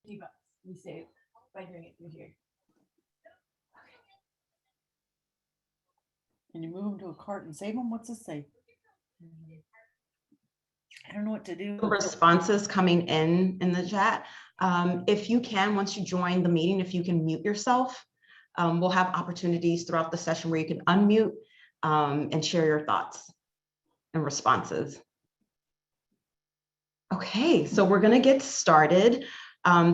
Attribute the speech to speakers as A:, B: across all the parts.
A: $50 we save by doing it through here.
B: Can you move them to a cart and save them? What's this say? I don't know what to do.
C: Responses coming in the chat. If you can, once you join the meeting, if you can mute yourself, we'll have opportunities throughout the session where you can unmute and share your thoughts and responses. Okay, so we're going to get started.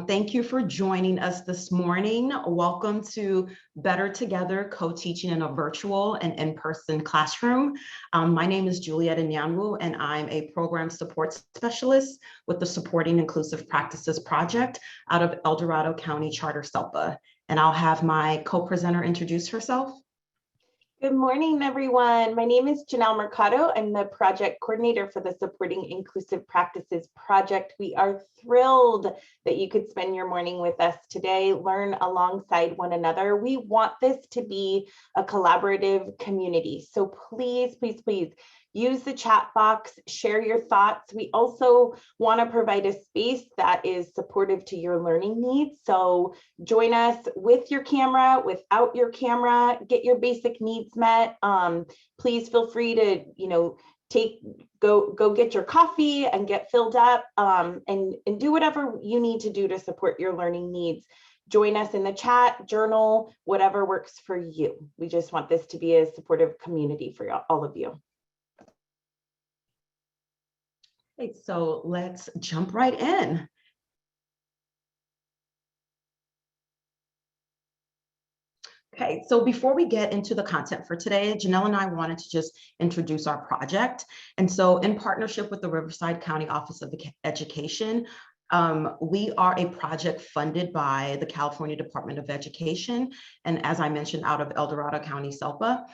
C: Thank you for joining us this morning. Welcome to Better Together, Co-Teaching in a Virtual and In-Person Classroom. My name is Julietta Nyanwu, and I'm a Program Support Specialist with the Supporting Inclusive Practices Project out of El Dorado County Charter SELPA. And I'll have my co-presenter introduce herself.
D: Good morning, everyone. My name is Janelle Mercado. I'm the project coordinator for the Supporting Inclusive Practices Project. We are thrilled that you could spend your morning with us today, learn alongside one another. We want this to be a collaborative community. So please, please, please use the chat box, share your thoughts. We also want to provide a space that is supportive to your learning needs. So join us with your camera, without your camera, get your basic needs met. Please feel free to, go get your coffee and get filled up and do whatever you need to do to support your learning needs. Join us in the chat, journal, whatever works for you. We just want this to be a supportive community for all of you.
C: Okay, so let's jump right in. Okay, so before we get into the content for today, Janelle and I wanted to just introduce our project. And so in partnership with the Riverside County Office of Education, we are a project funded by the California Department of Education. And as I mentioned, out of El Dorado County SELPA,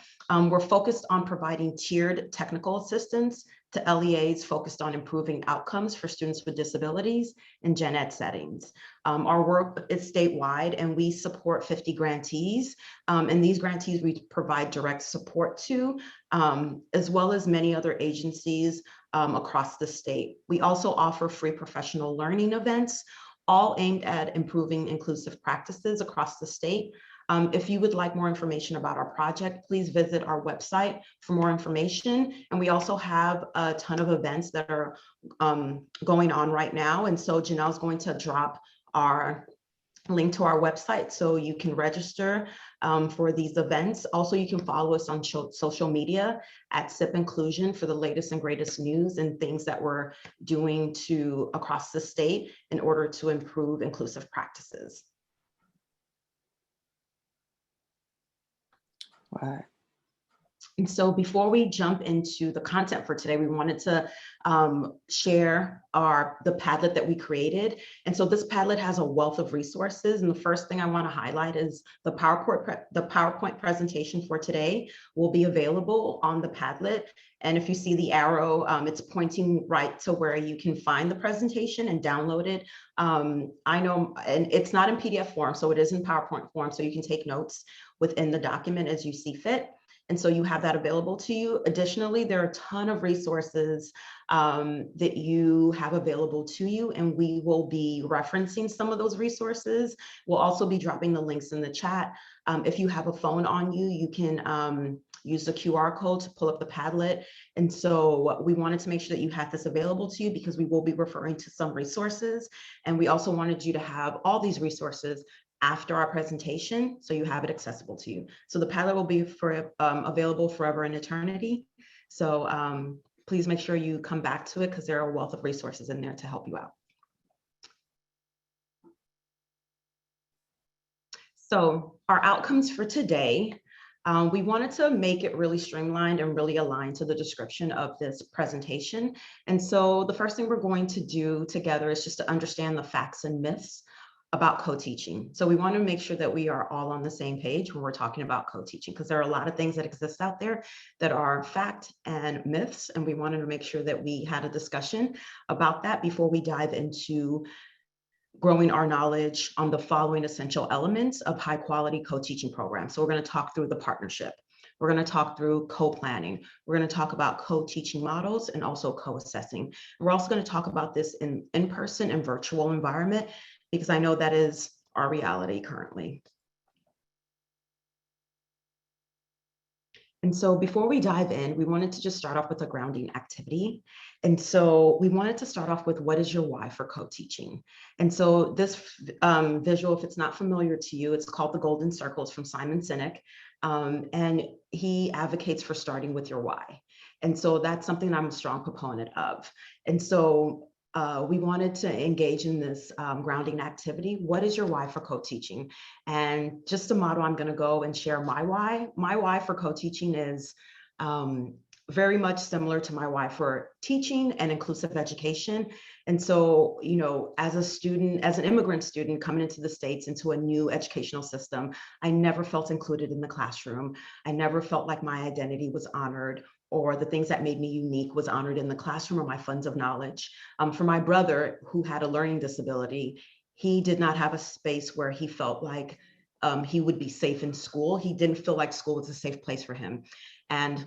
C: we're focused on providing tiered technical assistance to LEAs focused on improving outcomes for students with disabilities in gen ed settings. Our work is statewide and we support 50 grantees. And these grantees we provide direct support to, as well as many other agencies across the state. We also offer free professional learning events, all aimed at improving inclusive practices across the state. If you would like more information about our project, please visit our website for more information. And we also have a ton of events that are going on right now. And so Janelle's going to drop our link to our website so you can register for these events. Also, you can follow us on social media at SIP Inclusion for the latest and greatest news and things that we're doing across the state in order to improve inclusive practices.
B: Right.
C: And so before we jump into the content for today, we wanted to share the Padlet that we created. And so this Padlet has a wealth of resources. And the first thing I want to highlight is the PowerPoint presentation for today will be available on the Padlet. And if you see the arrow, it's pointing right to where you can find the presentation and download it. I know, and it's not in PDF form, so it is in PowerPoint form, so you can take notes within the document as you see fit. And so you have that available to you. Additionally, there are a ton of resources that you have available to you, and we will be referencing some of those resources. We'll also be dropping the links in the chat. If you have a phone on you, you can use the QR code to pull up the Padlet. And so we wanted to make sure that you had this available to you because we will be referring to some resources. And we also wanted you to have all these resources after our presentation, so you have it accessible to you. So the Padlet will be available forever and eternity. So please make sure you come back to it because there are a wealth of resources in there to help you out. So our outcomes for today, we wanted to make it really streamlined and really aligned to the description of this presentation. And so the first thing we're going to do together is just to understand the facts and myths about co-teaching. So we want to make sure that we are all on the same page when we're talking about co-teaching, because there are a lot of things that exist out there that are fact and myths. And we wanted to make sure that we had a discussion about that before we dive into growing our knowledge on the following essential elements of high quality co-teaching programs. So we're going to talk through the partnership. We're going to talk through co-planning. We're going to talk about co-teaching models and also co-assessing. We're also going to talk about this in in-person and virtual environment because I know that is our reality currently. And so before we dive in, we wanted to just start off with a grounding activity. And so we wanted to start off with, what is your why for co-teaching? And so this visual, if it's not familiar to you, it's called the Golden Circles from Simon Sinek. And he advocates for starting with your why. And so that's something I'm a strong proponent of. And so we wanted to engage in this grounding activity. What is your why for co-teaching? And just a model, I'm going to go and share my why. My why for co-teaching is very much similar to my why for teaching and inclusive education. And so, you know, as a student, as an immigrant student coming into the States, into a new educational system, I never felt included in the classroom. I never felt like my identity was honored, or the things that made me unique was honored in the classroom, or my funds of knowledge. For my brother, who had a learning disability, he did not have a space where he felt like he would be safe in school. He didn't feel like school was a safe place for him. And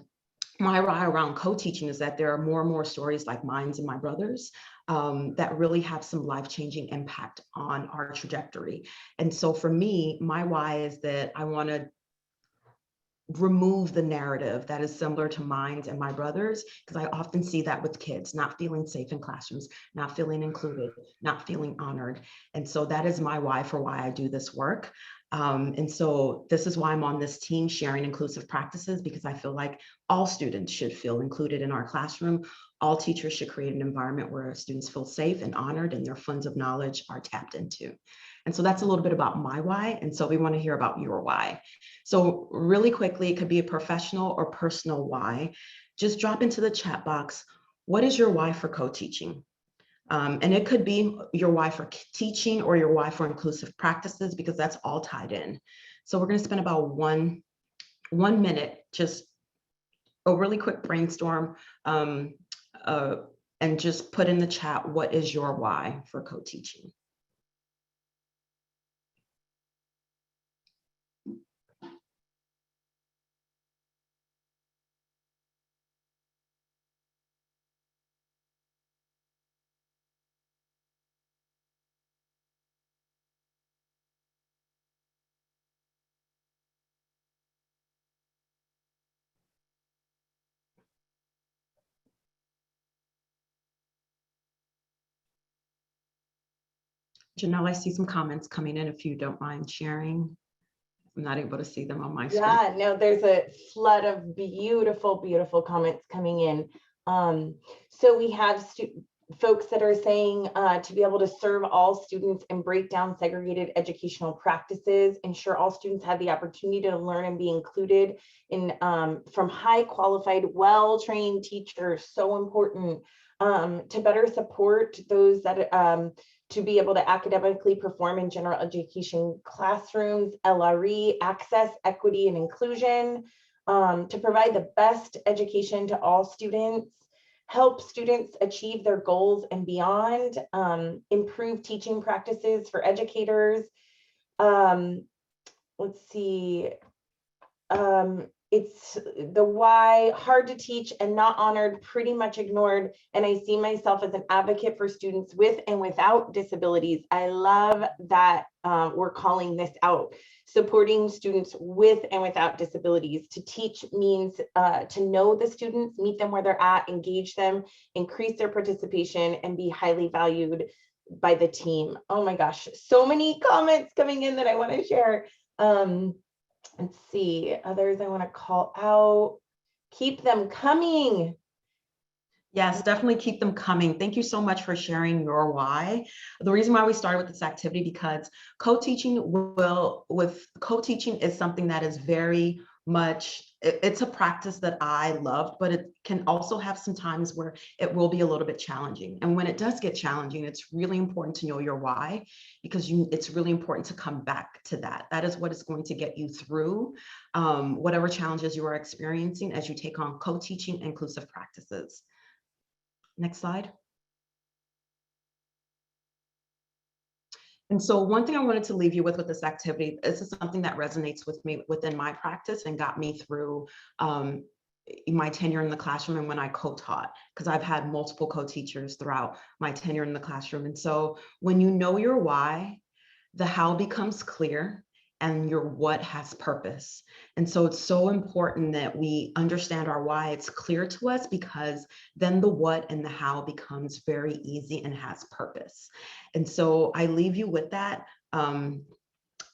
C: my why around co-teaching is that there are more and more stories like mine and my brother's that really have some life-changing impact on our trajectory. And so for me, my why is that I want to remove the narrative that is similar to mine and my brother's, because I often see that with kids not feeling safe in classrooms, not feeling included, not feeling honored. And so that is my why for why I do this work. And so this is why I'm on this team sharing inclusive practices, because I feel like all students should feel included in our classroom. All teachers should create an environment where students feel safe and honored and their funds of knowledge are tapped into. And so that's a little bit about my why. And so we want to hear about your why. So really quickly, it could be a professional or personal why. Just drop into the chat box, what is your why for co-teaching? And it could be your why for teaching or your why for inclusive practices, because that's all tied in. So we're going to spend about one minute, just a really quick brainstorm, and just put in the chat, what is your why for co-teaching? Janelle, I see some comments coming in, if you don't mind sharing. I'm not able to see them on my screen.
D: Yeah, no, there's a flood of beautiful, beautiful comments coming in. So we have folks that are saying to be able to serve all students and break down segregated educational practices, ensure all students have the opportunity to learn and be included in from high qualified, well-trained teachers, so important, to better support those that to be able to academically perform in general education classrooms, LRE, access, equity, and inclusion, to provide the best education to all students, help students achieve their goals and beyond, improve teaching practices for educators. Let's see. It's the why, hard to teach and not honored, pretty much ignored. And I see myself as an advocate for students with and without disabilities. I love that we're calling this out, supporting students with and without disabilities. To teach means to know the students, meet them where they're at, engage them, increase their participation, and be highly valued by the team. Oh my gosh, so many comments coming in that I want to share. Let's see, others I want to call out. Keep them coming.
C: Yes, definitely keep them coming. Thank you so much for sharing your why. The reason why we started with this activity, because co-teaching is something that is very much, it's a practice that I loved, but it can also have some times where it will be a little bit challenging. And when it does get challenging, it's really important to know your why, because it's really important to come back to that. That is what is going to get you through whatever challenges you are experiencing as you take on co-teaching inclusive practices. Next slide. And so one thing I wanted to leave you with this activity, this is something that resonates with me within my practice and got me through my tenure in the classroom and when I co-taught, because I've had multiple co-teachers throughout my tenure in the classroom. And so when you know your why, the how becomes clear and your what has purpose. And so it's so important that we understand our why. It's clear to us, because then the what and the how becomes very easy and has purpose. And so I leave you with that.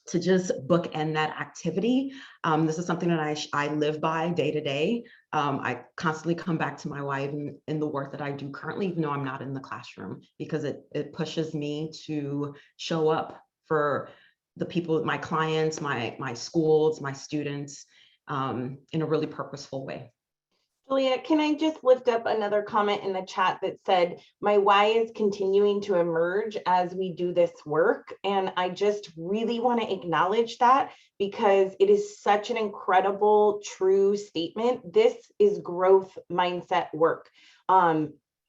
C: To just bookend that activity. This is something that I live by day to day. I constantly come back to my why in the work that I do currently, even though I'm not in the classroom, because it pushes me to show up for the people, my clients, my schools, my students, in a really purposeful way.
D: Julia, can I just lift up another comment in the chat that said, my why is continuing to emerge as we do this work. And I just really want to acknowledge that, because it is such an incredible, true statement. This is growth mindset work.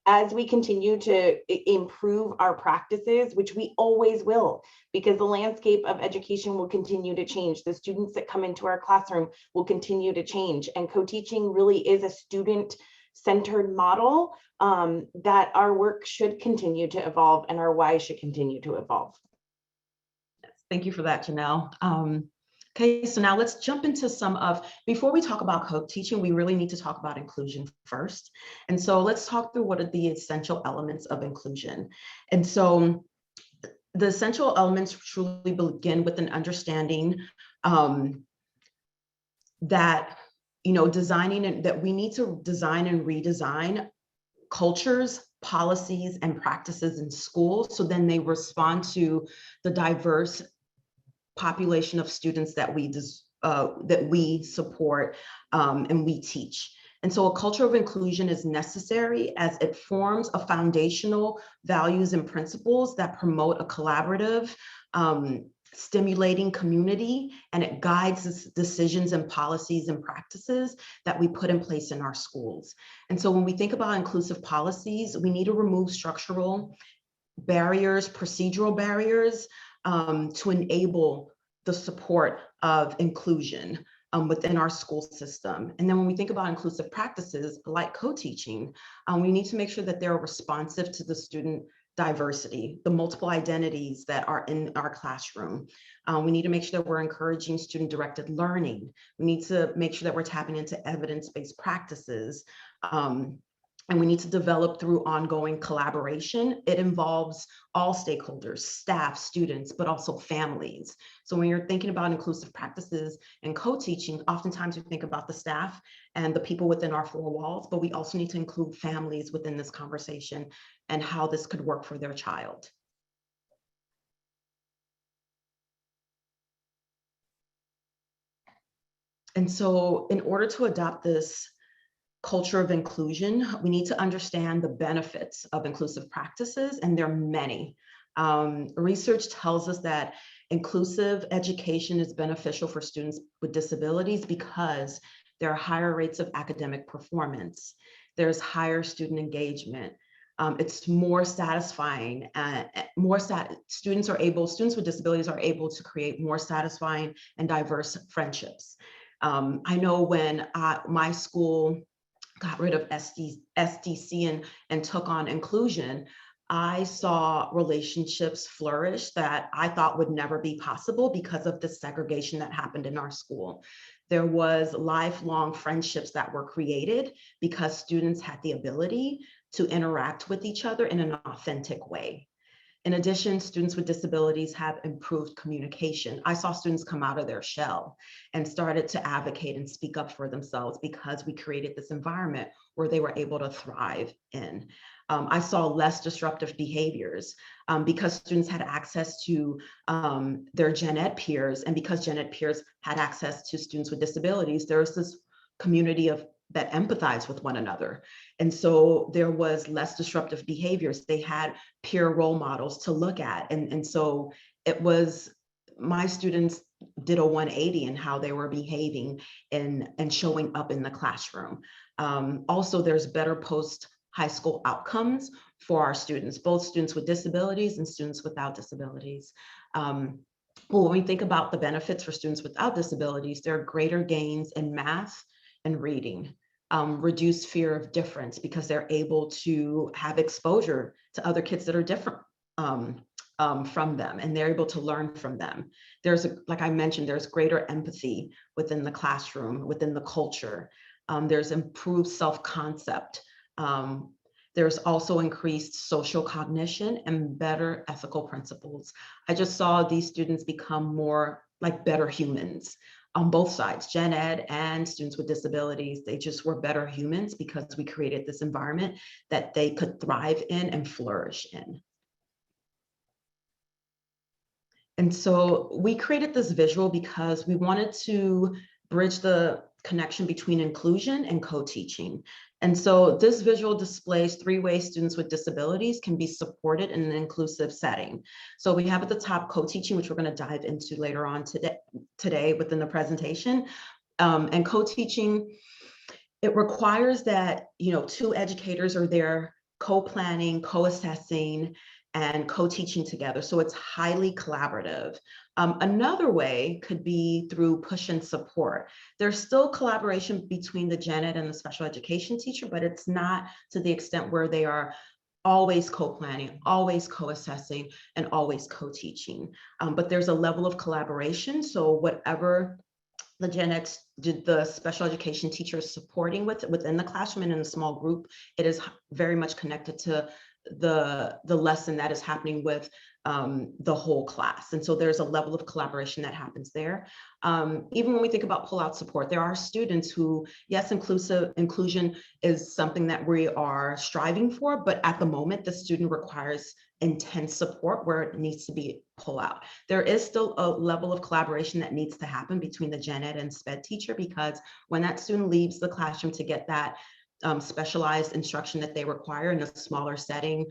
D: As we continue to improve our practices, which we always will, because the landscape of education will continue to change. The students that come into our classroom will continue to change. And co-teaching really is a student-centered model that our work should continue to evolve and our why should continue to evolve.
C: Thank you for that, Janelle. Okay, so now let's jump into before we talk about co-teaching, we really need to talk about inclusion first. And so let's talk through what are the essential elements of inclusion. And so the essential elements truly begin with an understanding that, that we need to design and redesign cultures, policies, and practices in schools, so then they respond to the diverse population of students that we support and we teach. And so a culture of inclusion is necessary as it forms a foundational values and principles that promote a collaborative, stimulating community, and it guides the decisions and policies and practices that we put in place in our schools. And so when we think about inclusive policies, we need to remove structural barriers, procedural barriers, to enable the support of inclusion within our school system. And then when we think about inclusive practices like co-teaching, we need to make sure that they're responsive to the student diversity, the multiple identities that are in our classroom. We need to make sure that we're encouraging student-directed learning. We need to make sure that we're tapping into evidence-based practices. And we need to develop through ongoing collaboration. It involves all stakeholders, staff, students, but also families. So when you're thinking about inclusive practices and co-teaching, oftentimes we think about the staff and the people within our four walls, but we also need to include families within this conversation and how this could work for their child. And so in order to adopt this culture of inclusion, we need to understand the benefits of inclusive practices, and there are many. Research tells us that inclusive education is beneficial for students with disabilities because there are higher rates of academic performance. There's higher student engagement. It's more satisfying. Students with disabilities are able to create more satisfying and diverse friendships. I know when my school got rid of SDC and took on inclusion, I saw relationships flourish that I thought would never be possible because of the segregation that happened in our school. There was lifelong friendships that were created because students had the ability to interact with each other in an authentic way. In addition, students with disabilities have improved communication. I saw students come out of their shell and started to advocate and speak up for themselves because we created this environment where they were able to thrive in. I saw less disruptive behaviors because students had access to their gen ed peers, and because gen ed peers had access to students with disabilities, there was this community that empathize with one another. And so there was less disruptive behaviors. They had peer role models to look at. And so it was, my students did a 180 in how they were behaving and showing up in the classroom. Also, there's better post-high school outcomes for our students, both students with disabilities and students without disabilities. Well, when we think about the benefits for students without disabilities, there are greater gains in math and reading. reduce fear of difference because they're able to have exposure to other kids that are different from them, and they're able to learn from them. Like I mentioned, there's greater empathy within the classroom, within the culture. There's improved self-concept. There's also increased social cognition and better ethical principles. I just saw these students become more like better humans on both sides, gen ed and students with disabilities. They just were better humans because we created this environment that they could thrive in and flourish in. And so we created this visual because we wanted to bridge the connection between inclusion and co-teaching. And so this visual displays 3 ways students with disabilities can be supported in an inclusive setting. So we have at the top co-teaching, which we're going to dive into later on today within the presentation. And co-teaching, it requires that 2 educators are there co-planning, co-assessing, and co-teaching together. So it's highly collaborative. Another way could be through push and support. There's still collaboration between the gen ed and the special education teacher, but it's not to the extent where they are always co-planning, always co-assessing, and always co-teaching. But there's a level of collaboration. So whatever the gen ed, the special education teacher is supporting within the classroom and in a small group, it is very much connected to the lesson that is happening with the whole class. And so there's a level of collaboration that happens there. Even when we think about pull-out support, there are students who, yes, inclusion is something that we are striving for, but at the moment, the student requires intense support where it needs to be pull-out. There is still a level of collaboration that needs to happen between the gen ed and sped teacher, because when that student leaves the classroom to get that specialized instruction that they require in a smaller setting,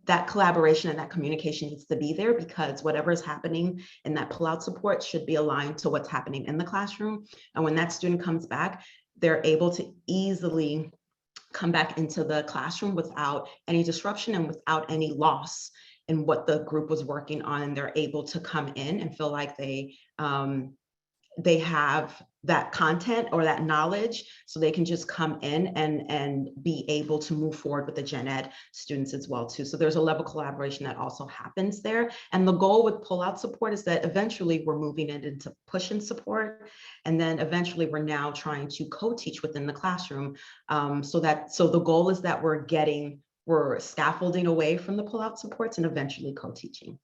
C: that collaboration and that communication needs to be there, because whatever is happening in that pull-out support should be aligned to what's happening in the classroom. And when that student comes back, they're able to easily come back into the classroom without any disruption and without any loss in what the group was working on. And they're able to come in and feel like they have that content or that knowledge, so they can just come in and be able to move forward with the gen ed students as well too. So there's a level of collaboration that also happens there. And the goal with pull-out support is that eventually we're moving it into push and support. And then eventually we're now trying to co-teach within the classroom. So the goal is that we're scaffolding away from the pull-out supports and eventually co-teaching.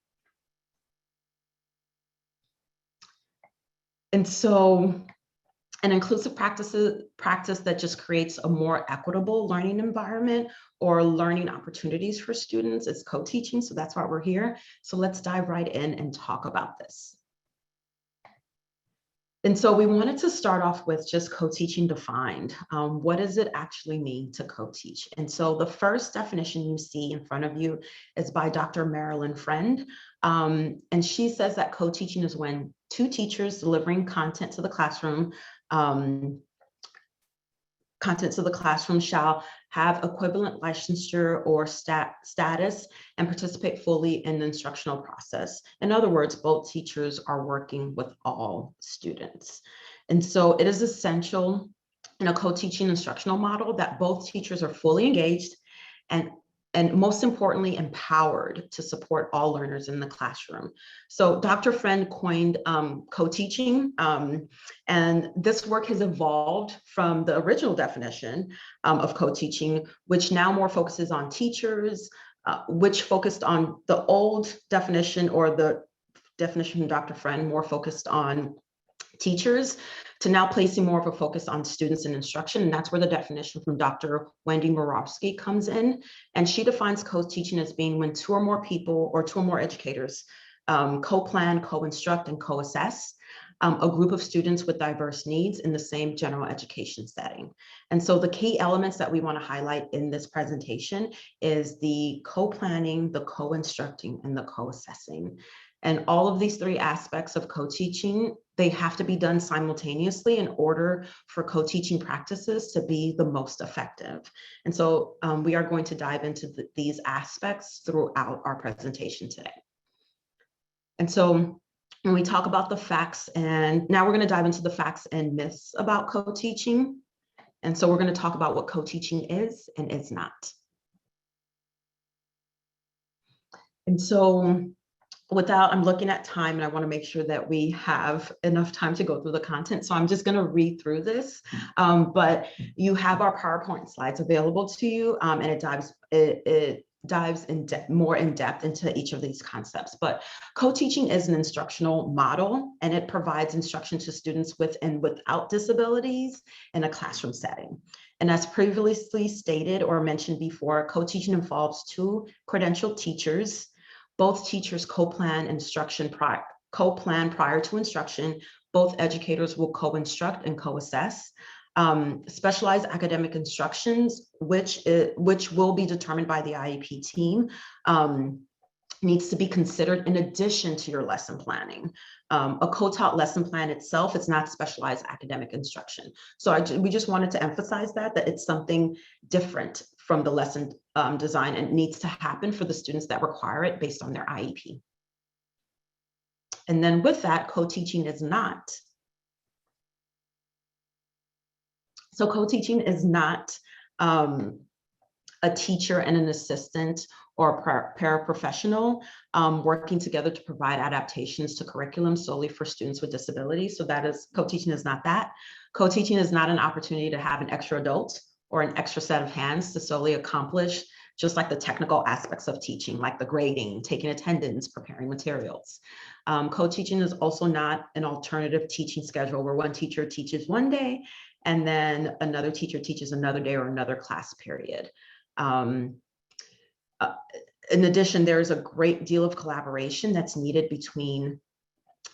C: And so an inclusive practice that just creates a more equitable learning environment or learning opportunities for students is co-teaching. So that's why we're here. So let's dive right in and talk about this. And so we wanted to start off with just co-teaching defined. What does it actually mean to co-teach? And so the first definition you see in front of you is by Dr. Marilyn Friend. And she says that co-teaching is when 2 teachers delivering content to the classroom shall have equivalent licensure or status and participate fully in the instructional process. In other words, both teachers are working with all students. And so it is essential in a co-teaching instructional model that both teachers are fully engaged and most importantly, empowered to support all learners in the classroom. So Dr. Friend coined co-teaching, and this work has evolved from the original definition of co-teaching, which now more focuses on teachers, which focused on the old definition, or the definition from Dr. Friend more focused on teachers, to now placing more of a focus on students and instruction. And that's where the definition from Dr. Wendy Moravsky comes in. And she defines co-teaching as being when 2 or more people or 2 or more educators co-plan, co-instruct, and co-assess a group of students with diverse needs in the same general education setting. And so the key elements that we want to highlight in this presentation is the co-planning, the co-instructing, and the co-assessing. And all of these 3 aspects of co-teaching, they have to be done simultaneously in order for co-teaching practices to be the most effective. And so we are going to dive into these aspects throughout our presentation today. And so when we talk about the facts, and now we're going to dive into the facts and myths about co-teaching. And so we're going to talk about what co-teaching is and is not. And so I'm looking at time and I want to make sure that we have enough time to go through the content. So I'm just going to read through this, but you have our PowerPoint slides available to you, and it dives more in depth into each of these concepts. But co-teaching is an instructional model, and it provides instruction to students with and without disabilities in a classroom setting. And as previously stated or mentioned before, co-teaching involves two credentialed teachers. Both teachers co-plan prior to instruction. Both educators will co-instruct and co-assess. Specialized academic instructions, which will be determined by the IEP team, needs to be considered in addition to your lesson planning. A co-taught lesson plan itself is not specialized academic instruction. So we just wanted to emphasize that it's something different from the lesson design, and it needs to happen for the students that require it based on their IEP. And then with that, co-teaching is not. So co-teaching is not a teacher and an assistant or a paraprofessional working together to provide adaptations to curriculum solely for students with disabilities. So co-teaching is not that. Co-teaching is not an opportunity to have an extra adult or an extra set of hands to solely accomplish just like the technical aspects of teaching, like the grading, taking attendance, preparing materials. Co-teaching is also not an alternative teaching schedule where one teacher teaches one day and then another teacher teaches another day or another class period. In addition, there is a great deal of collaboration that's needed between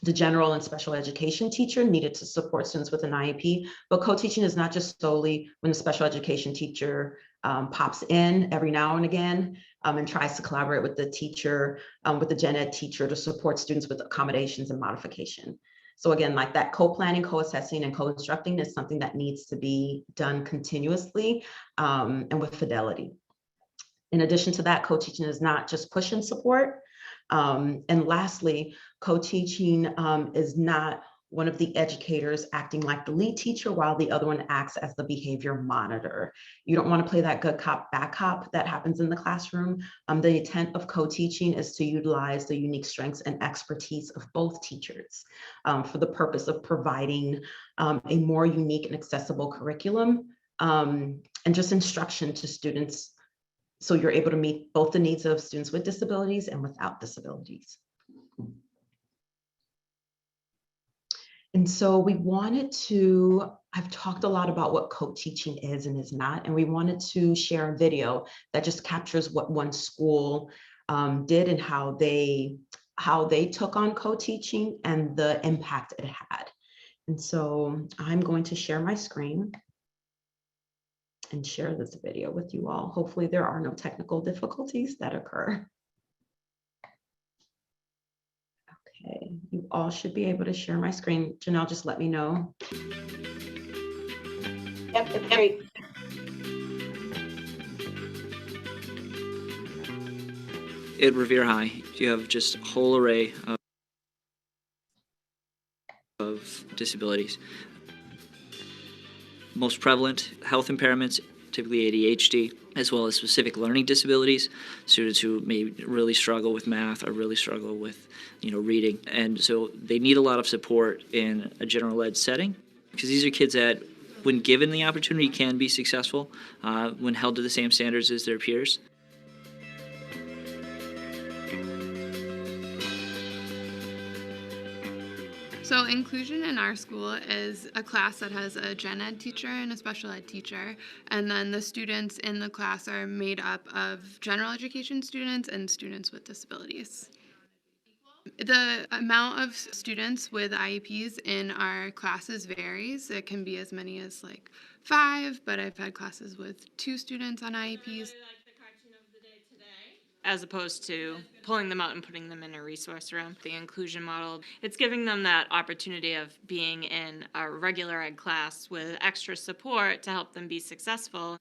C: the general and special education teacher needed to support students with an IEP, but co-teaching is not just solely when the special education teacher pops in every now and again and tries to collaborate with the teacher, with the gen ed teacher to support students with accommodations and modification. So again, like that co-planning, co-assessing, and co-instructing is something that needs to be done continuously and with fidelity. In addition to that, co-teaching is not just push and support. And lastly, co-teaching is not one of the educators acting like the lead teacher while the other one acts as the behavior monitor. You don't want to play that good cop, bad cop that happens in the classroom. The intent of co-teaching is to utilize the unique strengths and expertise of both teachers for the purpose of providing a more unique and accessible curriculum and just instruction to students, so you're able to meet both the needs of students with disabilities and without disabilities. And so I've talked a lot about what co-teaching is and is not, and we wanted to share a video that just captures what one school did and how they took on co-teaching and the impact it had. And so I'm going to share my screen and share this video with you all. Hopefully there are no technical difficulties that occur. Okay, you all should be able to share my screen. Janelle, just let me know.
D: Yep, it's great.
E: At Revere High, you have just a whole array of disabilities. Most prevalent health impairments, typically ADHD, as well as specific learning disabilities, students who may really struggle with math or really struggle with, reading. And so they need a lot of support in a general ed setting, because these are kids that, when given the opportunity, can be successful when held to the same standards as their peers.
F: So inclusion in our school is a class that has a gen ed teacher and a special ed teacher, and then the students in the class are made up of general education students and students with disabilities. The amount of students with IEPs in our classes varies. It can be as many as 5, but I've had classes with 2 students on IEPs.
G: As opposed to pulling them out and putting them in a resource room. The inclusion model, it's giving them that opportunity of being in a regular ed class with extra support to help them be successful.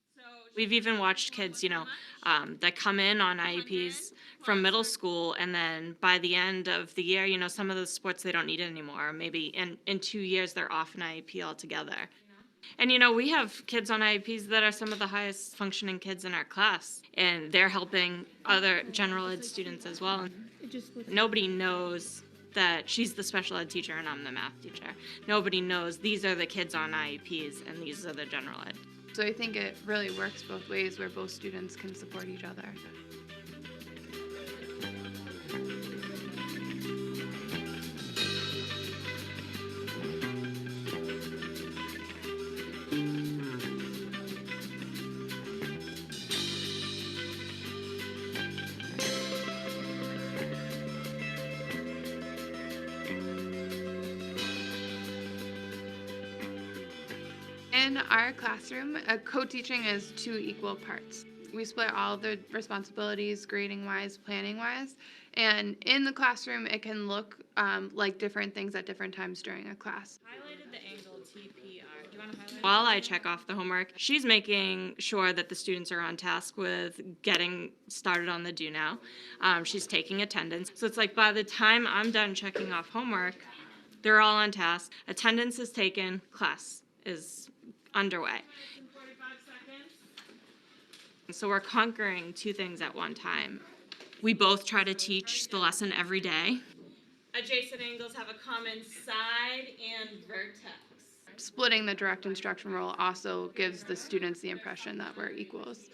G: We've even watched kids, that come in on IEPs from middle school, and then by the end of the year, some of the sports they don't need anymore. Maybe in 2 years, they're off an IEP altogether. And you know, we have kids on IEPs that are some of the highest functioning kids in our class, and they're helping other general ed students as well. Nobody knows that she's the special ed teacher and I'm the math teacher. Nobody knows these are the kids on IEPs and these are the general ed.
F: So I think it really works both ways where both students can support each other. In our classroom, co-teaching is 2 equal parts. We split all the responsibilities, grading-wise, planning-wise, and in the classroom, it can look like different things at different times during a class.
G: Highlighted the angle TPR. Do you want to highlight? While I check off the homework, she's making sure that the students are on task with getting started on the do now. She's taking attendance. So it's like by the time I'm done checking off homework, they're all on task. Attendance is taken, class is underway. So we're conquering 2 things at one time. We both try to teach the lesson every day. Adjacent angles have a common side and vertex.
F: Splitting the direct instruction role also gives the students the impression that we're equals.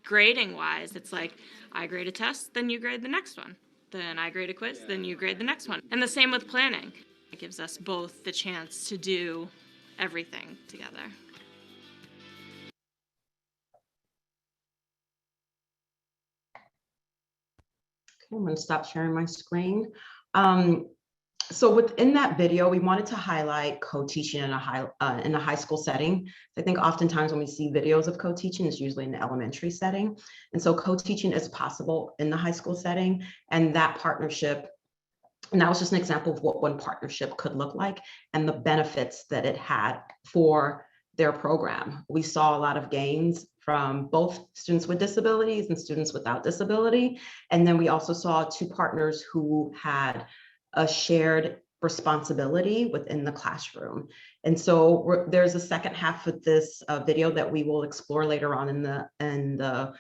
G: Grading wise, it's like I grade a test, then you grade the next one. Then I grade a quiz, then you grade the next one. And the same with planning. It gives us both the chance to do everything together.
C: Okay, I'm going to stop sharing my screen. So within that video, we wanted to highlight co-teaching in a high school setting. I think oftentimes when we see videos of co-teaching, it's usually in the elementary setting. And so co-teaching is possible in the high school setting, and that partnership, and that was just an example of what one partnership could look like and the benefits that it had for their program. We saw a lot of gains from both students with disabilities and students without disability. And then we also saw 2 partners who had a shared responsibility within the classroom. And so there's a second half of this video that we will explore later on in the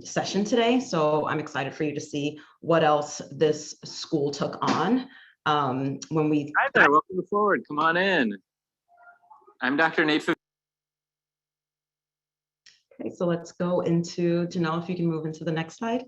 C: session today. So I'm excited for you to see what else this school took on when we.
H: Hi there, welcome forward, come on in. I'm Dr. Nate.
C: Okay, so let's go into, Janelle, if you can move into the next slide.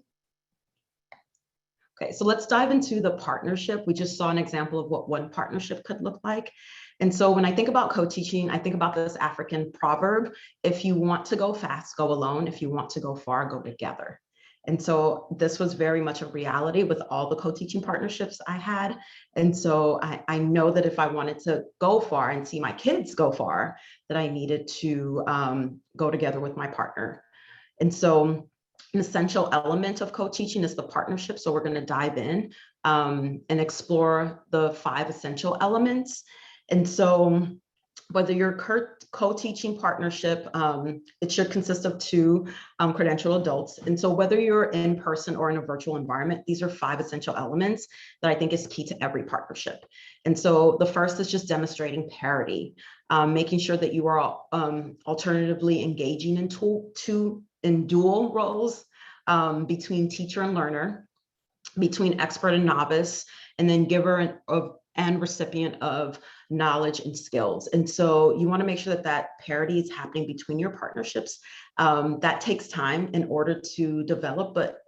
C: Okay, so let's dive into the partnership. We just saw an example of what one partnership could look like. And so when I think about co-teaching, I think about this African proverb: if you want to go fast, go alone. If you want to go far, go together. And so this was very much a reality with all the co-teaching partnerships I had. And so I know that if I wanted to go far and see my kids go far, that I needed to go together with my partner. And so an essential element of co-teaching is the partnership. So we're going to dive in and explore the 5 essential elements. And so whether you're co-teaching partnership, it should consist of 2 credentialed adults. And so whether you're in person or in a virtual environment, these are 5 essential elements that I think is key to every partnership. And so the first is just demonstrating parity, making sure that you are alternatively engaging in dual roles between teacher and learner, between expert and novice, and then giver and recipient of knowledge and skills. And so you want to make sure that that parity is happening between your partnerships. That takes time in order to develop, but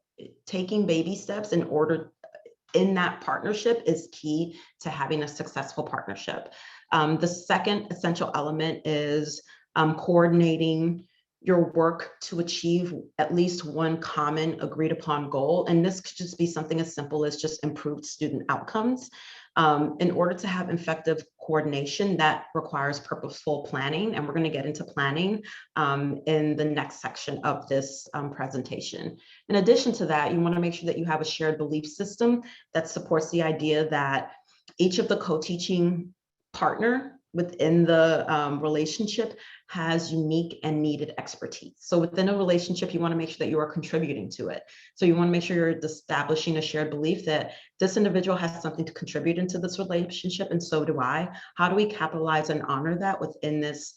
C: taking baby steps in that partnership is key to having a successful partnership. The second essential element is coordinating your work to achieve at least one common agreed upon goal. And this could just be something as simple as just improved student outcomes. In order to have effective coordination, that requires purposeful planning. And we're going to get into planning in the next section of this presentation. In addition to that, you want to make sure that you have a shared belief system that supports the idea that each of the co-teaching partner within the relationship has unique and needed expertise. So within a relationship, you want to make sure that you are contributing to it. So you want to make sure you're establishing a shared belief that this individual has something to contribute into this relationship, and so do I. How do we capitalize and honor that within this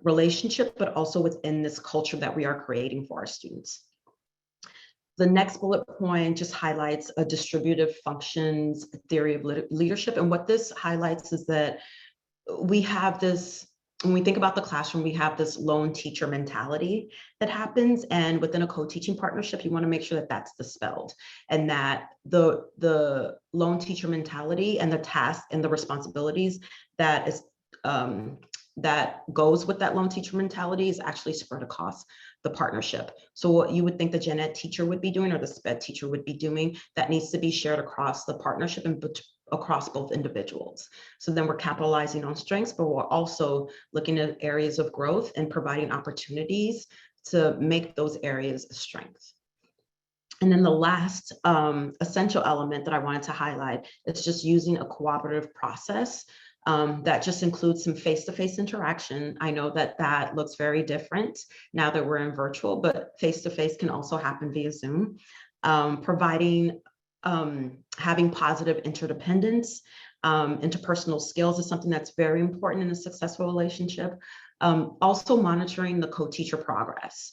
C: relationship, but also within this culture that we are creating for our students? The next bullet point just highlights a distributive functions theory of leadership. And what this highlights is that we have this, when we think about the classroom, we have this lone teacher mentality that happens. And within a co-teaching partnership, you want to make sure that that's dispelled, and that the lone teacher mentality and the task and the responsibilities that is that goes with that lone teacher mentality is actually spread across the partnership. So what you would think the gen ed teacher would be doing or the sped teacher would be doing, that needs to be shared across the partnership and across both individuals. So then we're capitalizing on strengths, but we're also looking at areas of growth and providing opportunities to make those areas a strength. And then the last essential element that I wanted to highlight is just using a cooperative process that just includes some face-to-face interaction. I know that that looks very different now that we're in virtual, but face-to-face can also happen via Zoom. Providing, having positive interdependence, interpersonal skills is something that's very important in a successful relationship. Also monitoring the co-teacher progress.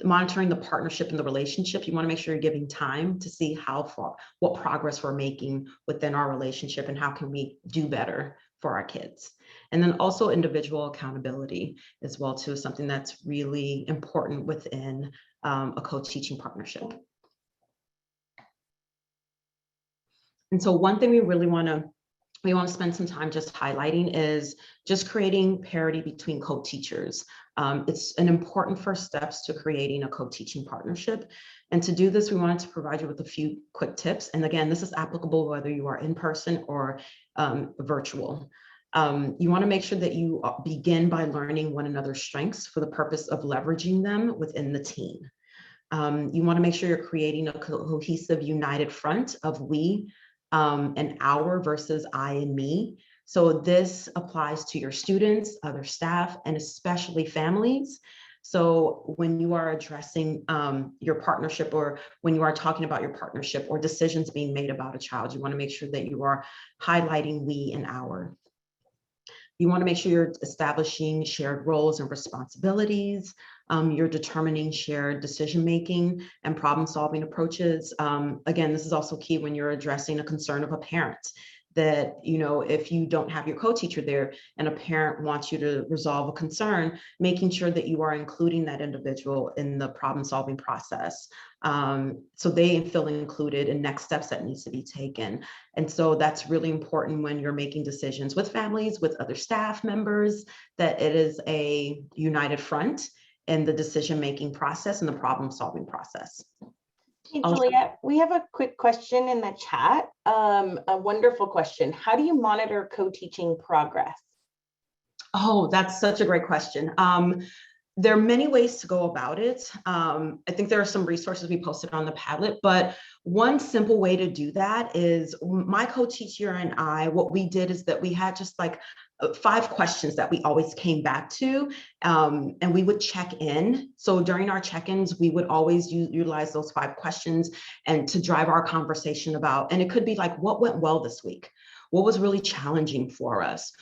C: Monitoring the partnership and the relationship. You want to make sure you're giving time to see how far, what progress we're making within our relationship and how can we do better for our kids. And then also individual accountability as well too, is something that's really important within a co-teaching partnership. And so one thing we want to spend some time just highlighting is just creating parity between co-teachers. It's an important first steps to creating a co-teaching partnership. And to do this, we wanted to provide you with a few quick tips. And again, this is applicable whether you are in person or virtual. You want to make sure that you begin by learning one another's strengths for the purpose of leveraging them within the team. You want to make sure you're creating a cohesive, united front of we and our versus I and me. So this applies to your students, other staff, and especially families. So when you are addressing your partnership, or when you are talking about your partnership or decisions being made about a child, you want to make sure that you are highlighting we and our. You want to make sure you're establishing shared roles and responsibilities. You're determining shared decision-making and problem-solving approaches. Again, this is also key when you're addressing a concern of a parent, that, you know, if you don't have your co-teacher there and a parent wants you to resolve a concern, making sure that you are including that individual in the problem-solving process. So they feel included in next steps that needs to be taken. And so that's really important when you're making decisions with families, with other staff members, that it is a united front in the decision-making process and the problem-solving process.
D: Hey, Juliet, we have a quick question in the chat. A wonderful question. How do you monitor co-teaching progress?
C: Oh, that's such a great question. There are many ways to go about it. I think there are some resources we posted on the Padlet, but one simple way to do that is my co-teacher and I, what we did is that we had just like 5 questions that we always came back to, and we would check in. So during our check-ins, we would always utilize those 5 questions and to drive our conversation about, and it could be like, what went well this week? What was really challenging for us?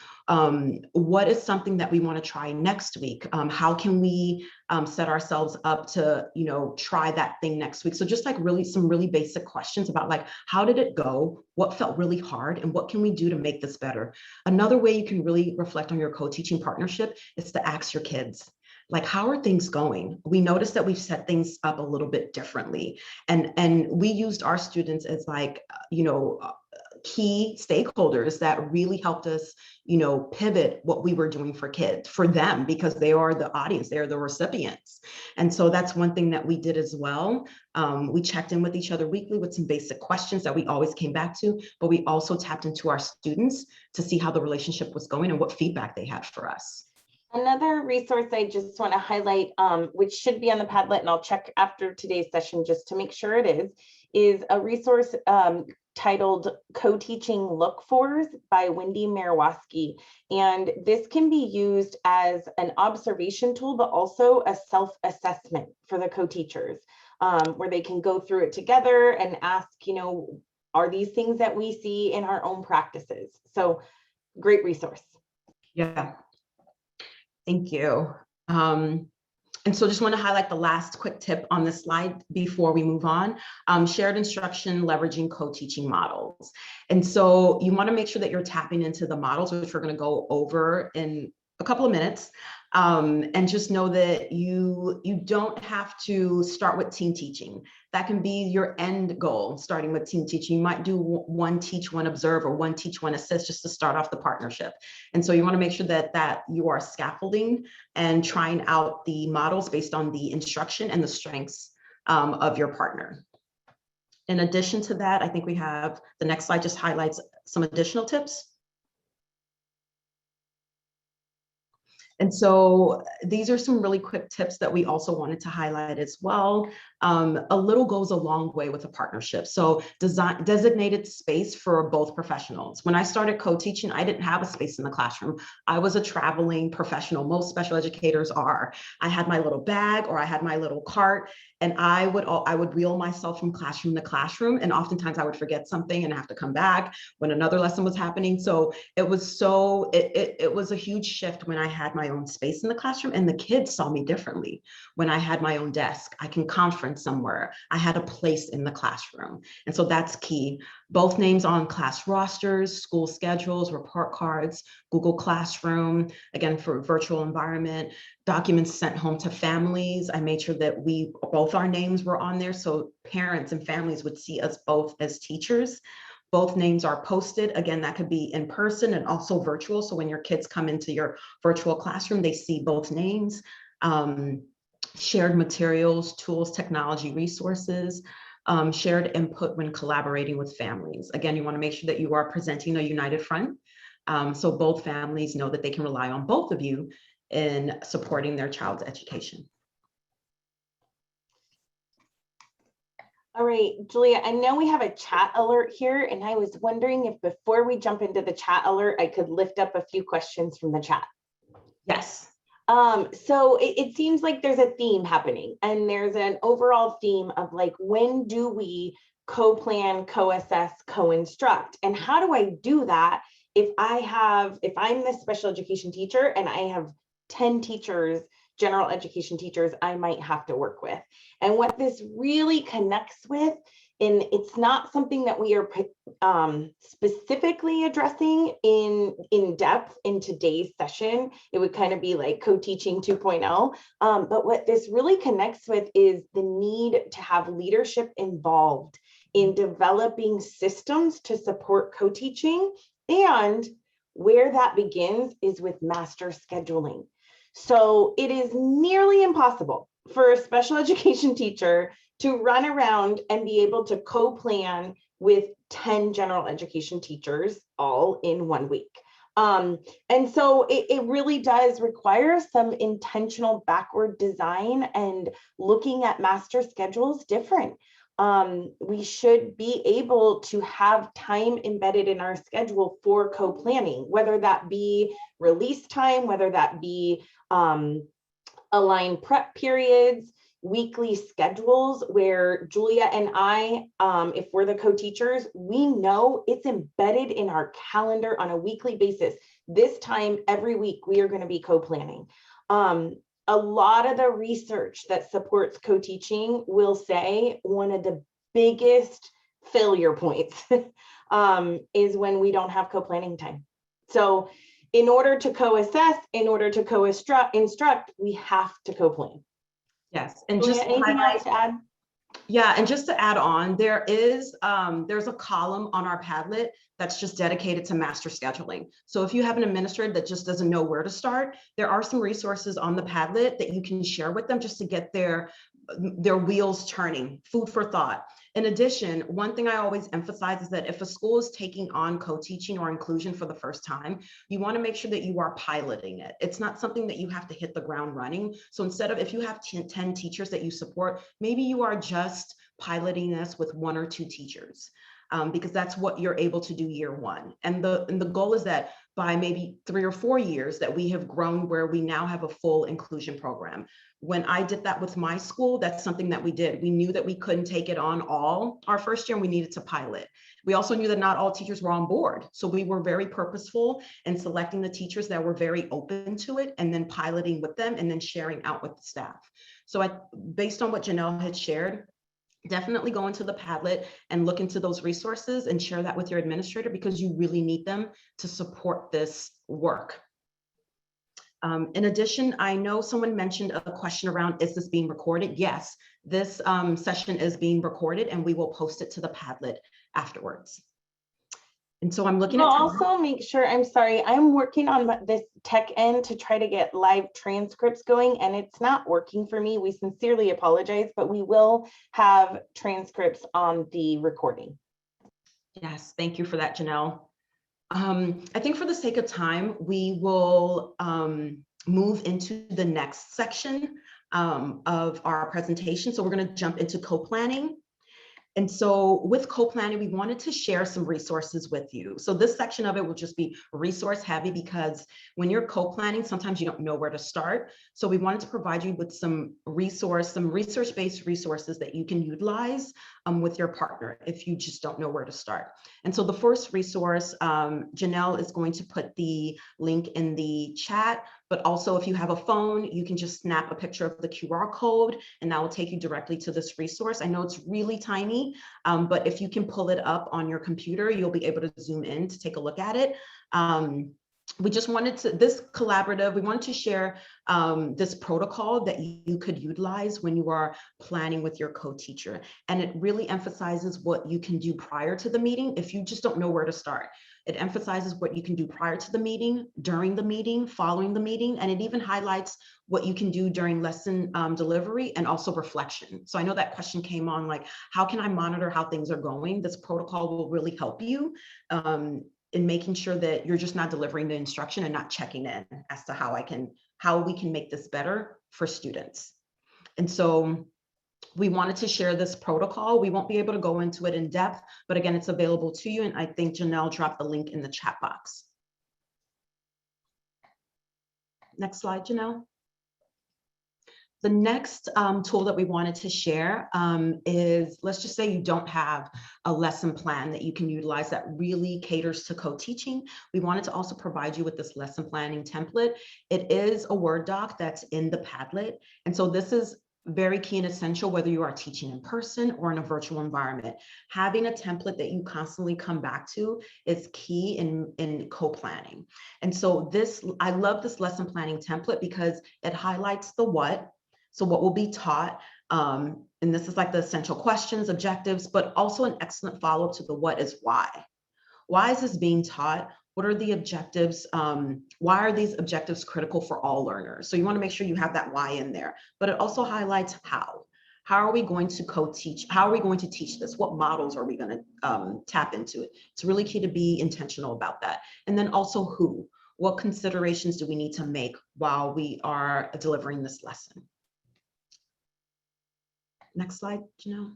C: What is something that we want to try next week? How can we set ourselves up to, you know, try that thing next week? So just like really some really basic questions about like, how did it go? What felt really hard? And what can we do to make this better? Another way you can really reflect on your co-teaching partnership is to ask your kids, like, how are things going? We noticed that we've set things up a little bit differently. And we used our students as like, you know, key stakeholders that really helped us, you know, pivot what we were doing for kids, for them, because they are the audience, they're the recipients. And so that's one thing that we did as well. We checked in with each other weekly with some basic questions that we always came back to, but we also tapped into our students to see how the relationship was going and what feedback they had for us.
D: Another resource I just want to highlight, which should be on the Padlet, and I'll check after today's session just to make sure it is a resource titled Co-Teaching Look-Fors by Wendy Merowski. And this can be used as an observation tool, but also a self-assessment for the co-teachers, where they can go through it together and ask, are these things that we see in our own practices? So great resource.
C: Yeah, thank you. And so just want to highlight the last quick tip on this slide before we move on. Shared instruction, leveraging co-teaching models. And so you want to make sure that you're tapping into the models, which we're going to go over in a couple of minutes. And just know that you don't have to start with team teaching. That can be your end goal, starting with team teaching. You might do one teach, one observe, or one teach, one assist, just to start off the partnership. And so you want to make sure that you are scaffolding and trying out the models based on the instruction and the strengths of your partner. In addition to that, I think we have the next slide just highlights some additional tips. And so these are some really quick tips that we also wanted to highlight as well. A little goes a long way with a partnership. So designated space for both professionals. When I started co-teaching, I didn't have a space in the classroom. I was a traveling professional. Most special educators are. I had my little bag or I had my little cart, and I would wheel myself from classroom to classroom. And oftentimes I would forget something and have to come back when another lesson was happening. So it was a huge shift when I had my own space in the classroom, and the kids saw me differently. When I had my own desk, I can conference somewhere. I had a place in the classroom. And so that's key. Both names on class rosters, school schedules, report cards, Google Classroom, again, for virtual environment, documents sent home to families. I made sure that both our names were on there so parents and families would see us both as teachers. Both names are posted. Again, that could be in person and also virtual. So when your kids come into your virtual classroom, they see both names. Shared materials, tools, technology, resources, shared input when collaborating with families. Again, you want to make sure that you are presenting a united front. So both families know that they can rely on both of you in supporting their child's education.
D: All right, Julia, I know we have a chat alert here, and I was wondering if before we jump into the chat alert, I could lift up a few questions from the chat.
C: Yes.
D: So it seems like there's a theme happening, and there's an overall theme of like, when do we co-plan, co-assess, co-instruct? And how do I do that if I'm the special education teacher and I have 10 teachers, general education teachers I might have to work with? And what this really connects with, and it's not something that we are specifically addressing in depth in today's session. It would kind of be like co-teaching 2.0. But what this really connects with is the need to have leadership involved in developing systems to support co-teaching. And where that begins is with master scheduling. So it is nearly impossible for a special education teacher to run around and be able to co-plan with 10 general education teachers all in 1 week. And so it really does require some intentional backward design and looking at master schedules different. We should be able to have time embedded in our schedule for co-planning, whether that be release time, whether that be aligned prep periods, weekly schedules where Julia and I, if we're the co-teachers, we know it's embedded in our calendar on a weekly basis. This time every week we are going to be co-planning. A lot of the research that supports co-teaching will say one of the biggest failure points is when we don't have co-planning time. So in order to co-assess, in order to co-instruct, we have to co-plan.
C: Yes, and
D: Julia,
C: just
D: anything else to add?
C: Yeah, and just to add on, there's a column on our Padlet that's just dedicated to master scheduling. So if you have an administrator that just doesn't know where to start, there are some resources on the Padlet that you can share with them just to get their wheels turning, food for thought. In addition, one thing I always emphasize is that if a school is taking on co-teaching or inclusion for the first time, you want to make sure that you are piloting it. It's not something that you have to hit the ground running. So instead of, if you have 10 teachers that you support, maybe you are just piloting this with 1 or 2 teachers, because that's what you're able to do year 1. And the goal is that by maybe 3 or 4 years that we have grown where we now have a full inclusion program. When I did that with my school, that's something that we did. We knew that we couldn't take it on all our first year, and we needed to pilot. We also knew that not all teachers were on board. So we were very purposeful in selecting the teachers that were very open to it, and then piloting with them, and then sharing out with the staff. So based on what Janelle had shared, definitely go into the Padlet and look into those resources and share that with your administrator, because you really need them to support this work. In addition, I know someone mentioned a question around, is this being recorded? Yes, this session is being recorded, and we will post it to the Padlet afterwards. And so I'm looking
D: We'll
C: at
D: also make sure, I'm sorry, I'm working on this tech end to try to get live transcripts going, and it's not working for me. We sincerely apologize, but we will have transcripts on the recording.
C: Yes, thank you for that, Janelle. I think for the sake of time, we will move into the next section of our presentation. So we're going to jump into co-planning. And so with co-planning, we wanted to share some resources with you. So this section of it will just be resource heavy, because when you're co-planning, sometimes you don't know where to start. So we wanted to provide you with some research-based resources that you can utilize with your partner if you just don't know where to start. And so the first resource, Janelle is going to put the link in the chat, but also if you have a phone, you can just snap a picture of the QR code and that will take you directly to this resource. I know it's really tiny, but if you can pull it up on your computer, you'll be able to zoom in to take a look at it. We just wanted to, this collaborative, we wanted to share this protocol that you could utilize when you are planning with your co-teacher. And it really emphasizes what you can do prior to the meeting if you just don't know where to start. It emphasizes what you can do prior to the meeting, during the meeting, following the meeting, and it even highlights what you can do during lesson delivery and also reflection. So I know that question came on, like, how can I monitor how things are going? This protocol will really help you in making sure that you're just not delivering the instruction and not checking in as to how we can make this better for students. And so we wanted to share this protocol. We won't be able to go into it in depth, but again, it's available to you. And I think Janelle dropped the link in the chat box. Next slide, Janelle. The next tool that we wanted to share is, let's just say you don't have a lesson plan that you can utilize that really caters to co-teaching. We wanted to also provide you with this lesson planning template. It is a Word doc that's in the Padlet. And so this is very key and essential whether you are teaching in person or in a virtual environment. Having a template that you constantly come back to is key in co-planning. And so I love this lesson planning template because it highlights the what. So what will be taught, and this is like the essential questions, objectives, but also an excellent follow-up to the what is why. Why is this being taught? What are the objectives? Why are these objectives critical for all learners? So you want to make sure you have that why in there, but it also highlights how. How are we going to co-teach? How are we going to teach this? What models are we going to tap into it? It's really key to be intentional about that. And then also who. What considerations do we need to make while we are delivering this lesson? Next slide, Janelle.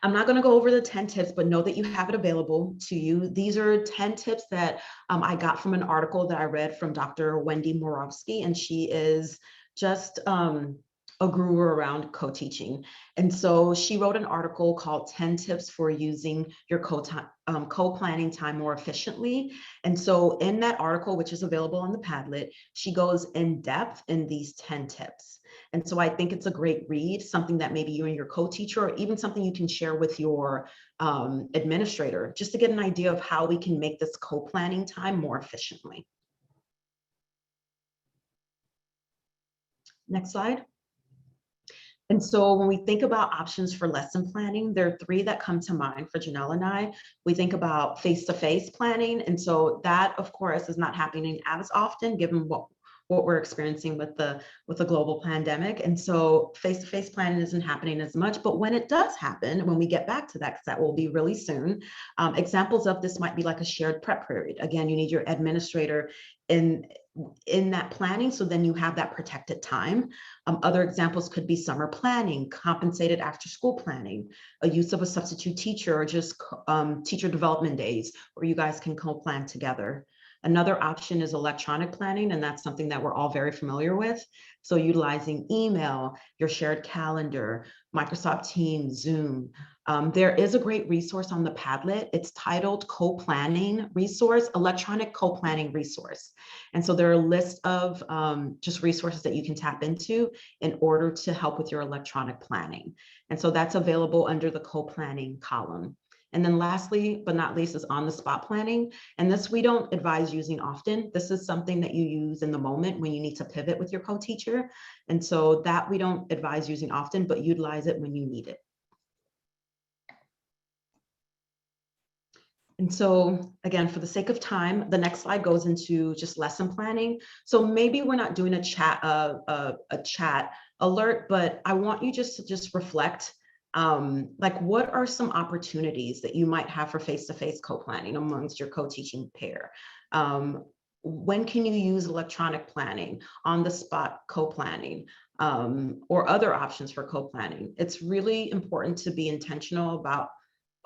C: I'm not going to go over the 10 tips, but know that you have it available to you. These are 10 tips that I got from an article that I read from Dr. Wendy Moravsky, and she is just a guru around co-teaching. And so she wrote an article called 10 Tips for Using Your Co-Planning Time More Efficiently. And so in that article, which is available on the Padlet, she goes in depth in these 10 tips. And so I think it's a great read, something that maybe you and your co-teacher, or even something you can share with your administrator, just to get an idea of how we can make this co-planning time more efficiently. Next slide. And so when we think about options for lesson planning, there are 3 that come to mind for Janelle and I. We think about face-to-face planning. And so that, of course, is not happening as often given what what we're experiencing with the global pandemic. And so face-to-face planning isn't happening as much, but when it does happen, when we get back to that, because that will be really soon, examples of this might be like a shared prep period. Again, you need your administrator in that planning, so then you have that protected time. Other examples could be summer planning, compensated after school planning, a use of a substitute teacher, or just teacher development days where you guys can co-plan together. Another option is electronic planning, and that's something that we're all very familiar with. So utilizing email, your shared calendar, Microsoft Teams, Zoom. There is a great resource on the Padlet. It's titled Co-Planning Resource, Electronic Co-Planning Resource. And so there are a list of just resources that you can tap into in order to help with your electronic planning. And so that's available under the co-planning column. And then lastly, but not least, is on-the-spot planning. And this we don't advise using often. This is something that you use in the moment when you need to pivot with your co-teacher. And so that we don't advise using often, but utilize it when you need it. And so again, for the sake of time, the next slide goes into just lesson planning. So maybe we're not doing a chat alert, but I want you just to reflect, like, what are some opportunities that you might have for face-to-face co-planning amongst your co-teaching pair? When can you use electronic planning, on-the-spot co-planning, or other options for co-planning? It's really important to be intentional about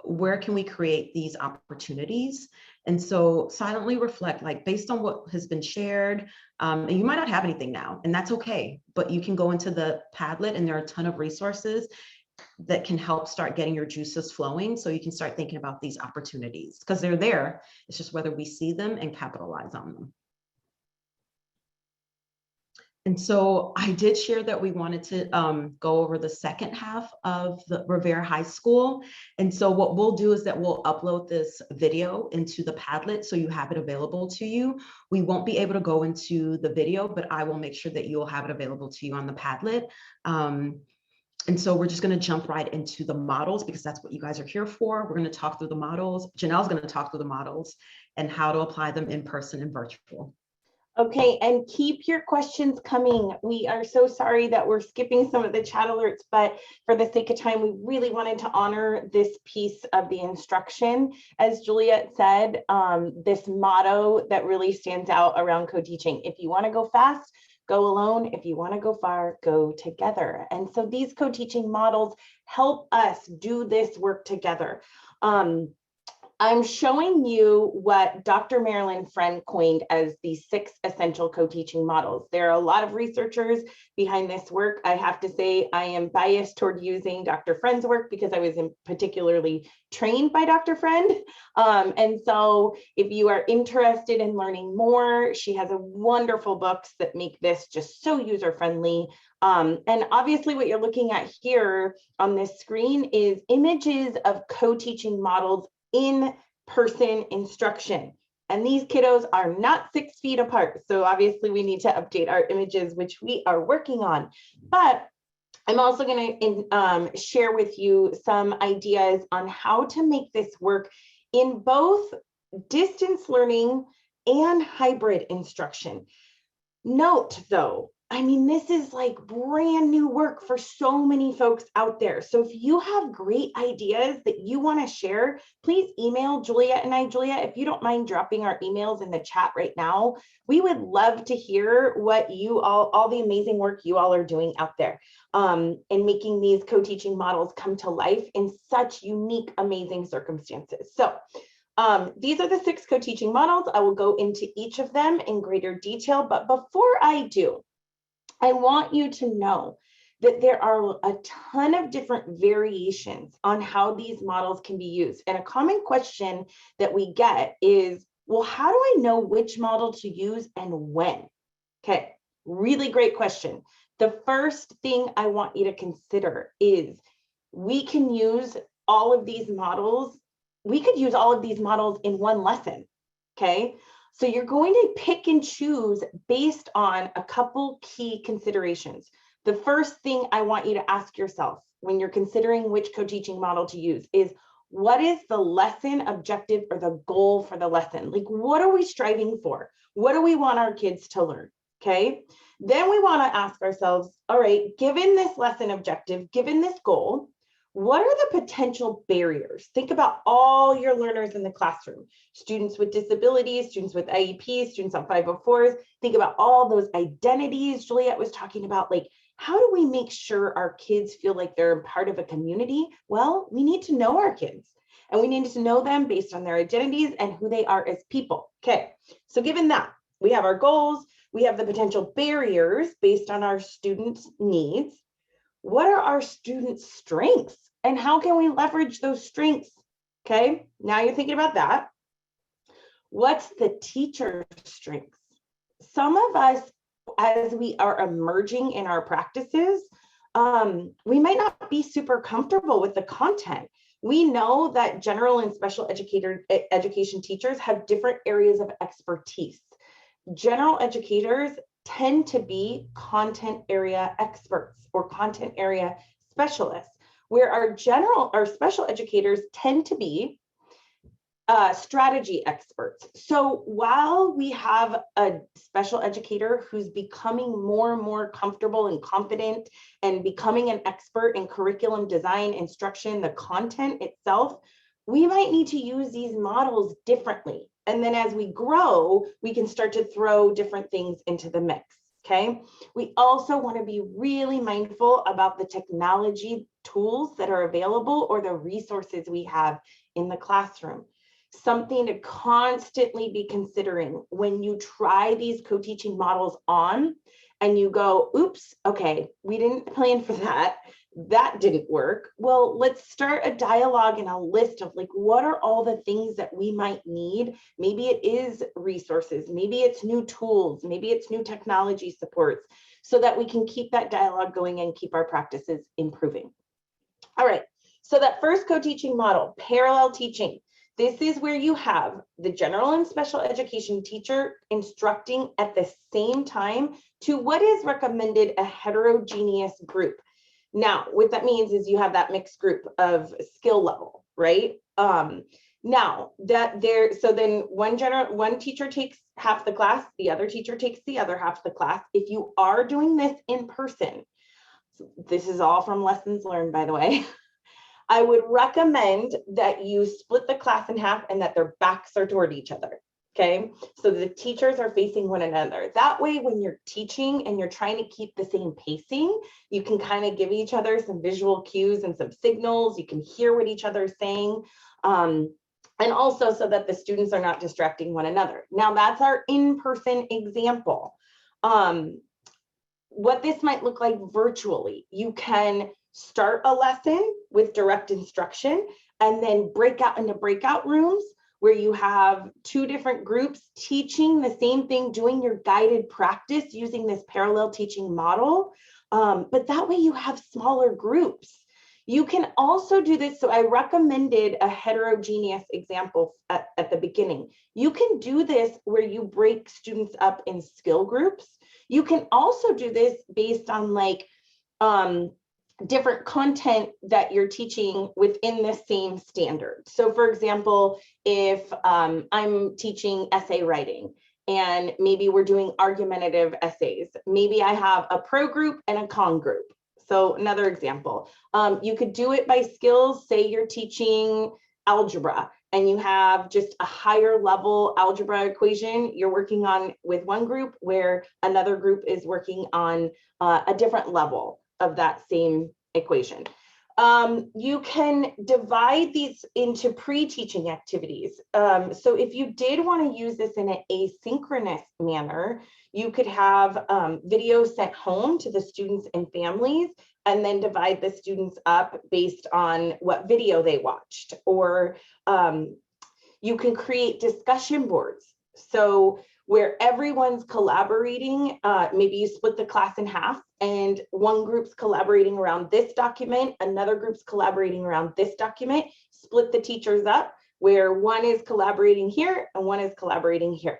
C: where can we create these opportunities. And so silently reflect, like, based on what has been shared, and you might not have anything now, and that's okay, but you can go into the Padlet and there are a ton of resources that can help start getting your juices flowing, so you can start thinking about these opportunities, because they're there. It's just whether we see them and capitalize on them. And so I did share that we wanted to go over the second half of the Revere High School. And so what we'll do is that we'll upload this video into the Padlet so you have it available to you. We won't be able to go into the video, but I will make sure that you'll have it available to you on the Padlet. And so we're just going to jump right into the models, because that's what you guys are here for. We're going to talk through the models. Janelle's going to talk through the models and how to apply them in person and virtual.
D: Okay, and keep your questions coming. We are so sorry that we're skipping some of the chat alerts, but for the sake of time, we really wanted to honor this piece of the instruction. As Juliet said, this motto that really stands out around co-teaching: if you want to go fast, go alone. If you want to go far, go together. And so these co-teaching models help us do this work together. I'm showing you what Dr. Marilyn Friend coined as the 6 essential co-teaching models. There are a lot of researchers behind this work. I have to say I am biased toward using Dr. Friend's work because I was particularly trained by Dr. Friend. And so if you are interested in learning more, she has a wonderful books that make this just so user-friendly. And obviously what you're looking at here on this screen is images of co-teaching models in person instruction. And these kiddos are not 6 feet apart. So obviously we need to update our images, which we are working on. But I'm also going to share with you some ideas on how to make this work in both distance learning and hybrid instruction. Note though, I mean, this is like brand new work for so many folks out there. So if you have great ideas that you want to share, please email Juliet and I. Juliet, if you don't mind dropping our emails in the chat right now, we would love to hear what you all the amazing work you all are doing out there in making these co-teaching models come to life in such unique, amazing circumstances. So these are the 6 co-teaching models. I will go into each of them in greater detail, but before I do, I want you to know that there are a ton of different variations on how these models can be used. And a common question that we get is, well, how do I know which model to use and when? Okay, really great question. The first thing I want you to consider is we can use all of these models. We could use all of these models in one lesson, okay? So you're going to pick and choose based on a couple key considerations. The first thing I want you to ask yourself when you're considering which co-teaching model to use is, what is the lesson objective or the goal for the lesson? Like, what are we striving for? What do we want our kids to learn? okay? Then we want to ask ourselves, all right, given this lesson objective, given this goal, what are the potential barriers? Think about all your learners in the classroom, students with disabilities, students with IEPs, students on 504s. Think about all those identities Juliet was talking about, like, how do we make sure our kids feel like they're part of a community? Well, we need to know our kids, and we need to know them based on their identities and who they are as people. Okay, so given that, we have our goals, we have the potential barriers based on our students' needs. What are our students' strengths and how can we leverage those strengths? Okay, now you're thinking about that. What's the teacher's strengths? Some of us, as we are emerging in our practices, we might not be super comfortable with the content. We know that general and special education teachers have different areas of expertise. General educators tend to be content area experts or content area specialists, where our special educators tend to be strategy experts. So while we have a special educator who's becoming more and more comfortable and confident and becoming an expert in curriculum design, instruction, the content itself, we might need to use these models differently. And then as we grow, we can start to throw different things into the mix, okay? We also want to be really mindful about the technology tools that are available or the resources we have in the classroom. Something to constantly be considering when you try these co-teaching models on and you go, oops, okay, we didn't plan for that. That didn't work. Well, let's start a dialogue and a list of like, what are all the things that we might need? Maybe it is resources, maybe it's new tools, maybe it's new technology supports, so that we can keep that dialogue going and keep our practices improving. All right, so that first co-teaching model, parallel teaching. This is where you have the general and special education teacher instructing at the same time to what is recommended a heterogeneous group. Now, what that means is you have that mixed group of skill level, right? Now that so then one teacher takes half the class, the other teacher takes the other half of the class. If you are doing this in person, this is all from lessons learned, by the way. I would recommend that you split the class in half and that their backs are toward each other, okay? So the teachers are facing one another. That way, when you're teaching and you're trying to keep the same pacing, you can kind of give each other some visual cues and some signals. You can hear what each other is saying. And also so that the students are not distracting one another. Now that's our in-person example. What this might look like virtually, you can start a lesson with direct instruction and then break out into breakout rooms where you have two different groups teaching the same thing, doing your guided practice using this parallel teaching model. But that way you have smaller groups. You can also do this. So I recommended a heterogeneous example at the beginning. You can do this where you break students up in skill groups. You can also do this based on like, different content that you're teaching within the same standard. So for example, if I'm teaching essay writing and maybe we're doing argumentative essays, maybe I have a pro group and a con group. So another example, you could do it by skills. Say you're teaching algebra and you have just a higher level algebra equation you're working on with one group where another group is working on a different level of that same equation. You can divide these into pre-teaching activities. So if you did want to use this in an asynchronous manner, you could have videos sent home to the students and families and then divide the students up based on what video they watched. Or you can create discussion boards. So where everyone's collaborating, maybe you split the class in half and one group's collaborating around this document, another group's collaborating around this document, split the teachers up where one is collaborating here and one is collaborating here.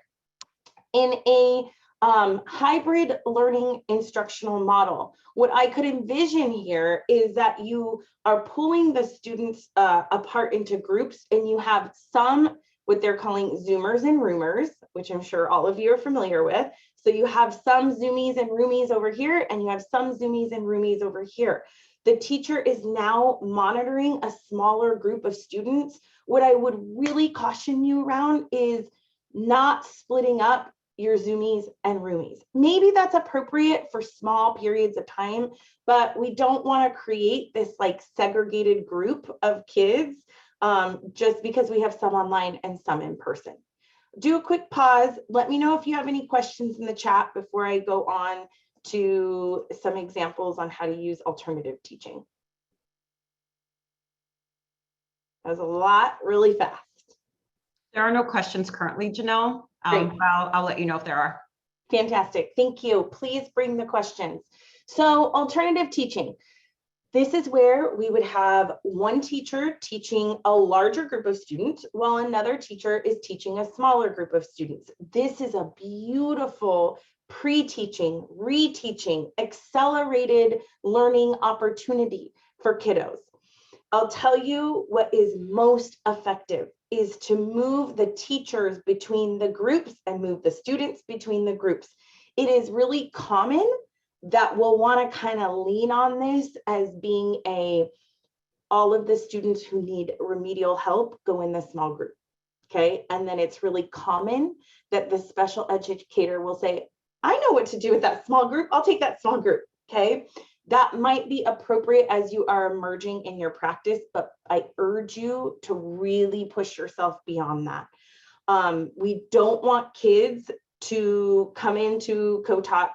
D: In a hybrid learning instructional model, what I could envision here is that you are pulling the students apart into groups and you have some what they're calling Zoomers and Roomers, which I'm sure all of you are familiar with. So you have some zoomies and roomies over here, and you have some zoomies and roomies over here. The teacher is now monitoring a smaller group of students. What I would really caution you around is not splitting up your zoomies and roomies. Maybe that's appropriate for small periods of time, but we don't want to create this like segregated group of kids just because we have some online and some in person. Do a quick pause. Let me know if you have any questions in the chat before I go on to some examples on how to use alternative teaching. That was a lot really fast.
C: There are no questions currently, Janelle.
D: Great.
C: I'll let you know if there are.
D: Fantastic. Thank you. Please bring the questions. So alternative teaching. This is where we would have one teacher teaching a larger group of students while another teacher is teaching a smaller group of students. This is a beautiful pre-teaching, reteaching, accelerated learning opportunity for kiddos. I'll tell you what is most effective is to move the teachers between the groups and move the students between the groups. It is really common that we'll want to kind of lean on this as being all of the students who need remedial help go in the small group, okay? And then it's really common that the special educator will say, I know what to do with that small group. I'll take that small group, okay? That might be appropriate as you are emerging in your practice, but I urge you to really push yourself beyond that. We don't want kids to come into co-taught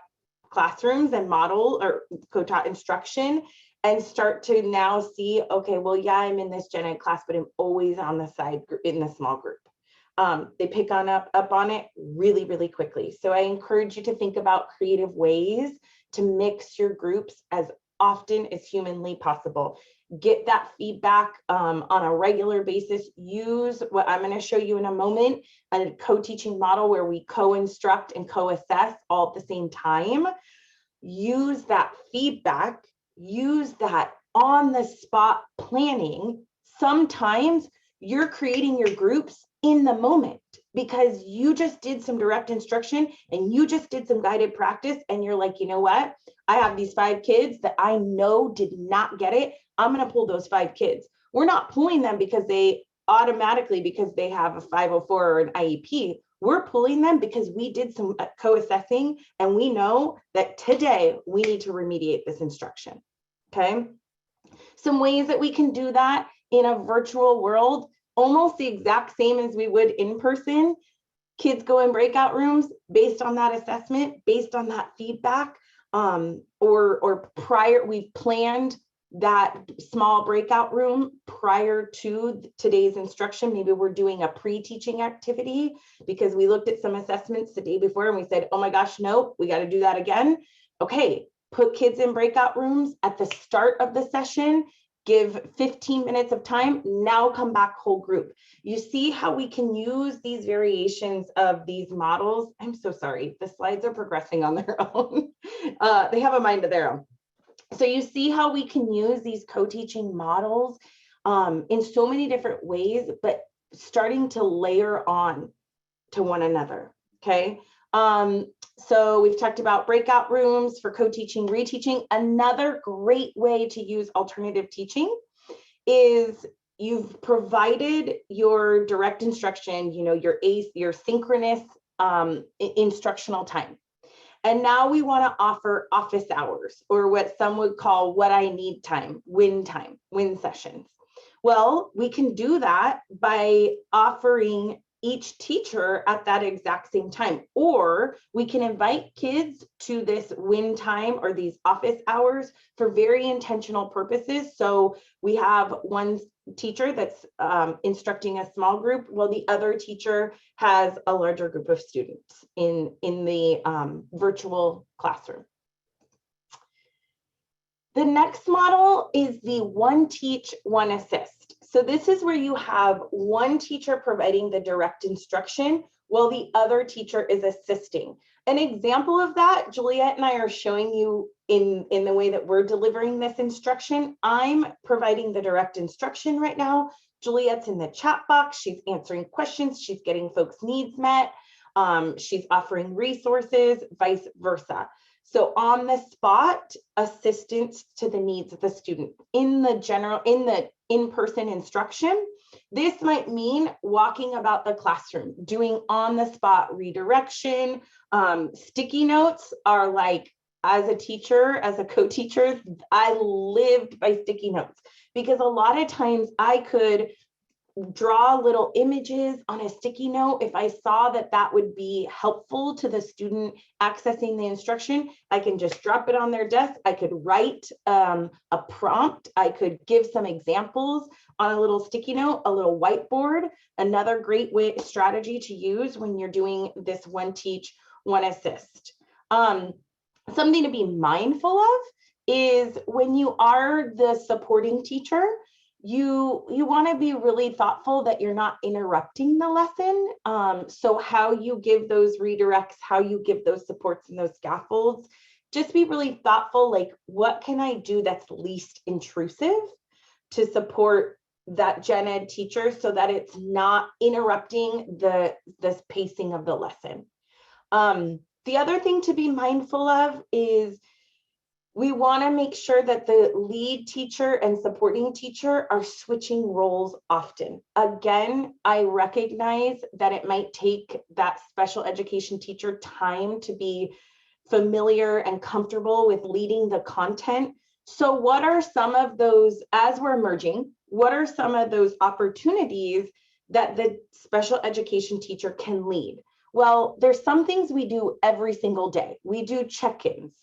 D: classrooms and model or co-taught instruction and start to now see, okay, well, yeah, I'm in this gen ed class, but I'm always on the side in the small group. They pick up on it really, really quickly. So I encourage you to think about creative ways to mix your groups as often as humanly possible. Get that feedback on a regular basis. Use what I'm going to show you in a moment, a co-teaching model where we co-instruct and co-assess all at the same time. Use that feedback, use that on the spot planning. Sometimes you're creating your groups in the moment because you just did some direct instruction and you just did some guided practice and you're like, you know what? I have these 5 kids that I know did not get it. I'm going to pull those 5 kids. We're not pulling them because they have a 504 or an IEP. We're pulling them because we did some co-assessing and we know that today we need to remediate this instruction, okay? Some ways that we can do that in a virtual world, almost the exact same as we would in person. Kids go in breakout rooms based on that assessment, based on that feedback, or prior, we've planned that small breakout room prior to today's instruction. Maybe we're doing a pre-teaching activity because we looked at some assessments the day before and we said, oh my gosh, no, we got to do that again. Okay, put kids in breakout rooms at the start of the session, give 15 minutes of time, now come back whole group. You see how we can use these variations of these models. I'm so sorry, the slides are progressing on their own. They have a mind of their own. So you see how we can use these co-teaching models in so many different ways, but starting to layer on to one another, okay? So we've talked about breakout rooms for co-teaching, reteaching. Another great way to use alternative teaching is you've provided your direct instruction, you know, your synchronous instructional time. And now we want to offer office hours, or what some would call what I need time, win sessions. Well, we can do that by offering each teacher at that exact same time, or we can invite kids to this win time or these office hours for very intentional purposes. So we have one teacher that's instructing a small group, while the other teacher has a larger group of students in the virtual classroom. The next model is the one teach, one assist. So this is where you have one teacher providing the direct instruction while the other teacher is assisting. An example of that, Juliet and I are showing you in the way that we're delivering this instruction. I'm providing the direct instruction right now. Juliet's in the chat box. She's answering questions. She's getting folks' needs met. She's offering resources, vice versa. So on the spot assistance to the needs of the student in the in-person instruction. This might mean walking about the classroom, doing on the spot redirection. Sticky notes are like, as a teacher, as a co-teacher, I lived by sticky notes because a lot of times I could draw little images on a sticky note. If I saw that that would be helpful to the student accessing the instruction, I can just drop it on their desk. I could write a prompt. I could give some examples on a little sticky note, a little whiteboard. Another great strategy to use when you're doing this one teach, one assist. Something to be mindful of is when you are the supporting teacher, you want to be really thoughtful that you're not interrupting the lesson. So how you give those redirects, how you give those supports and those scaffolds, just be really thoughtful, like what can I do that's least intrusive to support that gen ed teacher so that it's not interrupting the pacing of the lesson. The other thing to be mindful of is we want to make sure that the lead teacher and supporting teacher are switching roles often. Again, I recognize that it might take that special education teacher time to be familiar and comfortable with leading the content. So what are some of those, as we're emerging, what are some of those opportunities that the special education teacher can lead? Well, there's some things we do every single day. We do check-ins.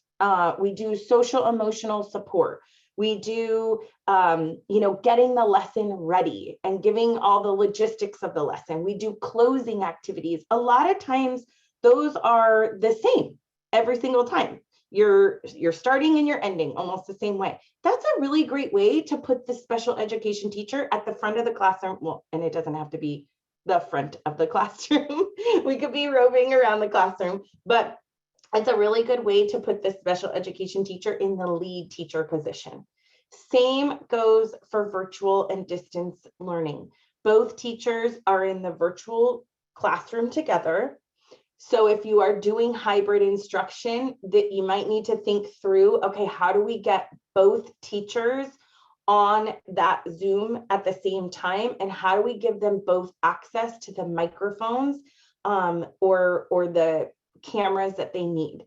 D: We do social emotional support. We do, getting the lesson ready and giving all the logistics of the lesson. We do closing activities. A lot of times those are the same every single time. You're starting and you're ending almost the same way. That's a really great way to put the special education teacher at the front of the classroom. Well, and it doesn't have to be the front of the classroom. We could be roving around the classroom, but it's a really good way to put the special education teacher in the lead teacher position. Same goes for virtual and distance learning. Both teachers are in the virtual classroom together. So if you are doing hybrid instruction, that you might need to think through, okay, how do we get both teachers on that Zoom at the same time? And how do we give them both access to the microphones or the cameras that they need?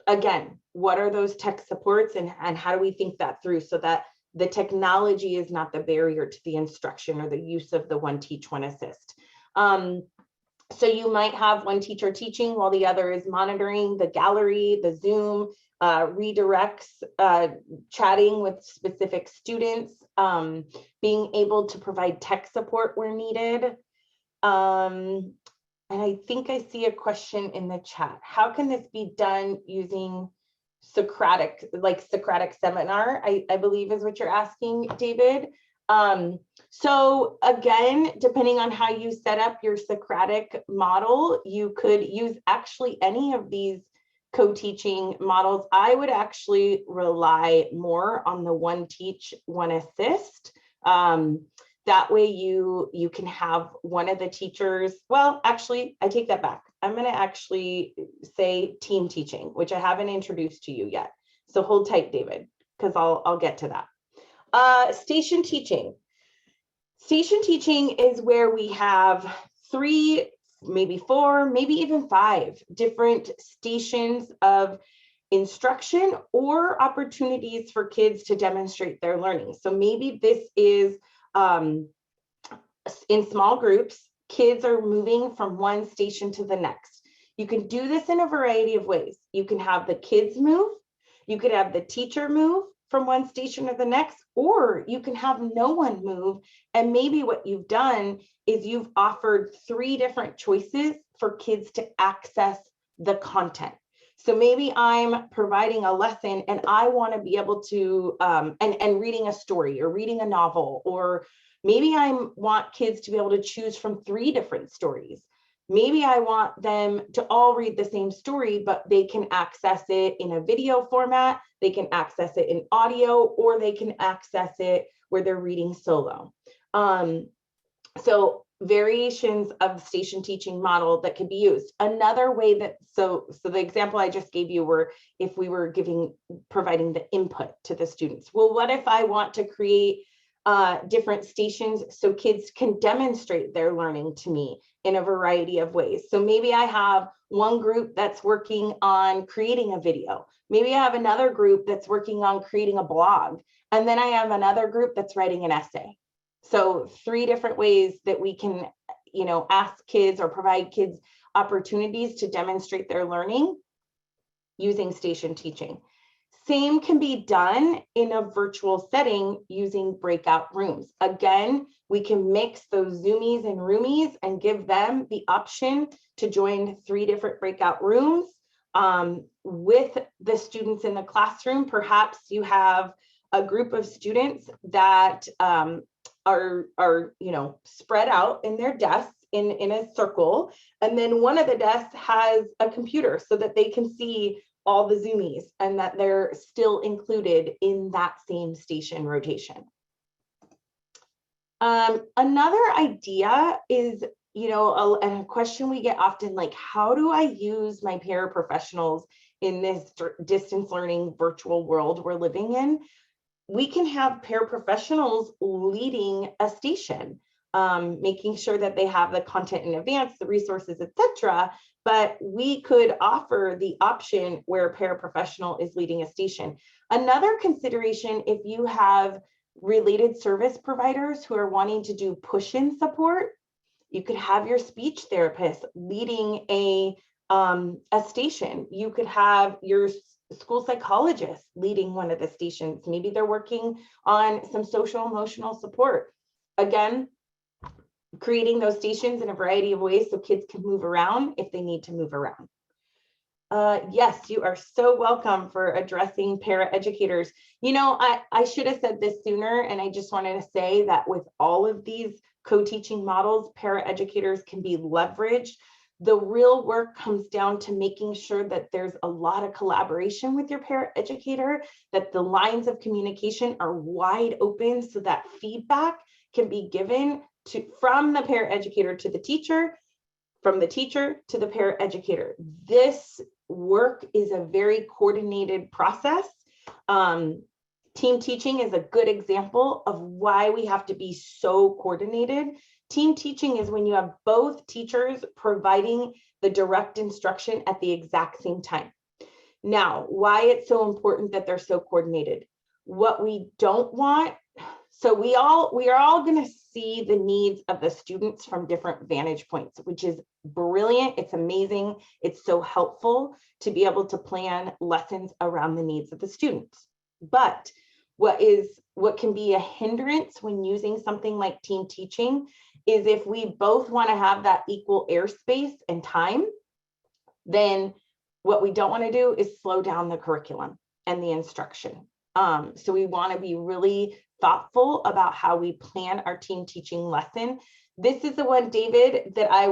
D: Again, what are those tech supports and how do we think that through so that the technology is not the barrier to the instruction or the use of the one teach, one assist? So you might have one teacher teaching while the other is monitoring the gallery, the Zoom, redirects, chatting with specific students, being able to provide tech support where needed. And I think I see a question in the chat. How can this be done using Socratic seminar, I believe is what you're asking, David. So again, depending on how you set up your Socratic model, you could use actually any of these co-teaching models. I would actually rely more on the one teach, one assist. That way you can have one of the teachers, well, actually, I take that back. I'm going to actually say team teaching, which I haven't introduced to you yet. So hold tight, David, because I'll get to that. Station teaching. Station teaching is where we have 3, maybe 4, maybe even 5 different stations of instruction or opportunities for kids to demonstrate their learning. So maybe this is in small groups, kids are moving from one station to the next. You can do this in a variety of ways. You can have the kids move, you could have the teacher move from one station to the next, or you can have no one move. And maybe what you've done is you've offered 3 different choices for kids to access the content. So maybe I'm providing a lesson and I want to be able to, and reading a story or reading a novel, or maybe I want kids to be able to choose from 3 different stories. Maybe I want them to all read the same story, but they can access it in a video format, they can access it in audio, or they can access it where they're reading solo. So variations of the station teaching model that could be used. Another way that, so the example I just gave you were if we were providing the input to the students. Well, what if I want to create different stations so kids can demonstrate their learning to me in a variety of ways? So maybe I have one group that's working on creating a video. Maybe I have another group that's working on creating a blog. And then I have another group that's writing an essay. So 3 different ways that we can, ask kids or provide kids opportunities to demonstrate their learning using station teaching. Same can be done in a virtual setting using breakout rooms. Again, we can mix those Zoomies and Roomies and give them the option to join 3 different breakout rooms with the students in the classroom. Perhaps you have a group of students that are spread out in their desks in a circle, and then one of the desks has a computer so that they can see all the Zoomies and that they're still included in that same station rotation. Another idea is, a question we get often, like, how do I use my paraprofessionals in this distance learning virtual world we're living in? We can have paraprofessionals leading a station, making sure that they have the content in advance, the resources, etc. But we could offer the option where a paraprofessional is leading a station. Another consideration, if you have related service providers who are wanting to do push-in support, you could have your speech therapist leading a station. You could have your school psychologist leading one of the stations. Maybe they're working on some social emotional support. Again, creating those stations in a variety of ways so kids can move around if they need to move around. Yes, you are so welcome for addressing paraeducators. I should have said this sooner, and I just wanted to say that with all of these co-teaching models, paraeducators can be leveraged. The real work comes down to making sure that there's a lot of collaboration with your paraeducator, that the lines of communication are wide open so that feedback can be given from the paraeducator to the teacher, from the teacher to the paraeducator. This work is a very coordinated process. Team teaching is a good example of why we have to be so coordinated. Team teaching is when you have both teachers providing the direct instruction at the exact same time. Now, why it's so important that they're so coordinated. What we don't want, so we are all going to see the needs of the students from different vantage points, which is brilliant. It's amazing. It's so helpful to be able to plan lessons around the needs of the students. But what can be a hindrance when using something like team teaching is if we both want to have that equal airspace and time, then what we don't want to do is slow down the curriculum and the instruction. So we want to be really thoughtful about how we plan our team teaching lesson. This is the one, David, that I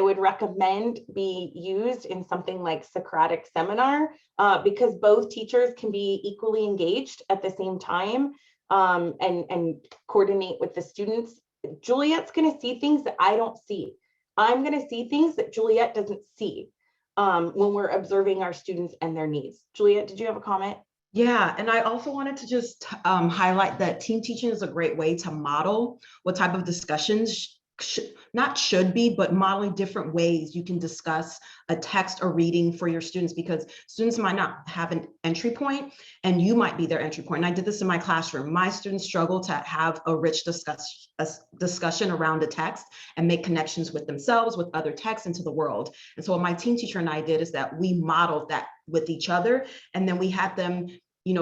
D: would recommend be used in something like Socratic seminar, because both teachers can be equally engaged at the same time and coordinate with the students. Juliet's going to see things that I don't see. I'm going to see things that Juliet doesn't see when we're observing our students and their needs. Juliet, did you have a comment?
C: Yeah, and I also wanted to just highlight that team teaching is a great way to model what type of discussions should be, but modeling different ways you can discuss a text or reading for your students, because students might not have an entry point and you might be their entry point. And I did this in my classroom. My students struggle to have a rich discussion around a text and make connections with themselves, with other texts, into the world. And so what my team teacher and I did is that we modeled that with each other, and then we had them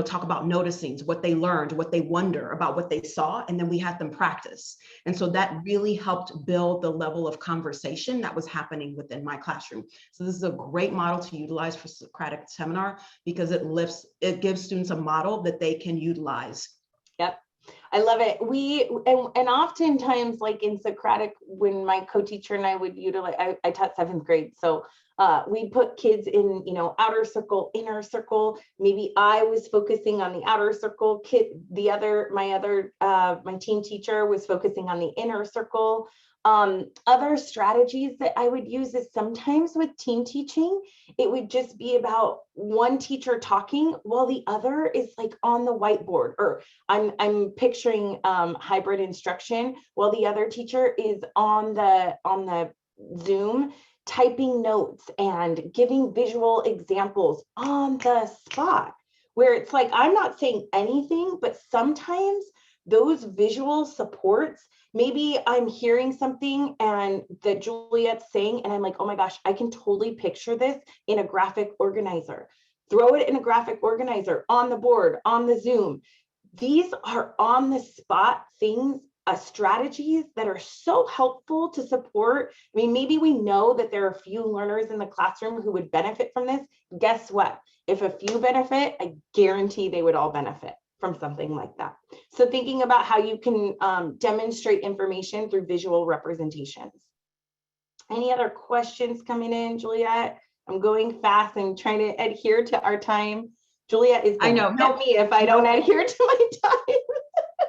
C: talk about noticing what they learned, what they wonder about what they saw, and then we had them practice. And so that really helped build the level of conversation that was happening within my classroom. So this is a great model to utilize for Socratic seminar because it gives students a model that they can utilize.
D: Yep. I love it. And oftentimes, like in Socratic, when my co-teacher and I would utilize, I taught 7th grade. So we put kids in, outer circle, inner circle. Maybe I was focusing on the outer circle. My team teacher was focusing on the inner circle. Other strategies that I would use is sometimes with team teaching, it would just be about one teacher talking while the other is like on the whiteboard, or I'm picturing hybrid instruction while the other teacher is on the Zoom typing notes and giving visual examples on the spot, where it's like, I'm not saying anything, but sometimes those visual supports, maybe I'm hearing something and that Juliet's saying, and I'm like, oh my gosh, I can totally picture this in a graphic organizer. Throw it in a graphic organizer, on the board, on the Zoom. These are on the spot things, strategies that are so helpful to support. I mean, maybe we know that there are a few learners in the classroom who would benefit from this. Guess what? If a few benefit, I guarantee they would all benefit from something like that. So thinking about how you can demonstrate information through visual representations. Any other questions coming in, Juliet? I'm going fast and trying to adhere to our time. Juliet is going to help me if I don't adhere to my time.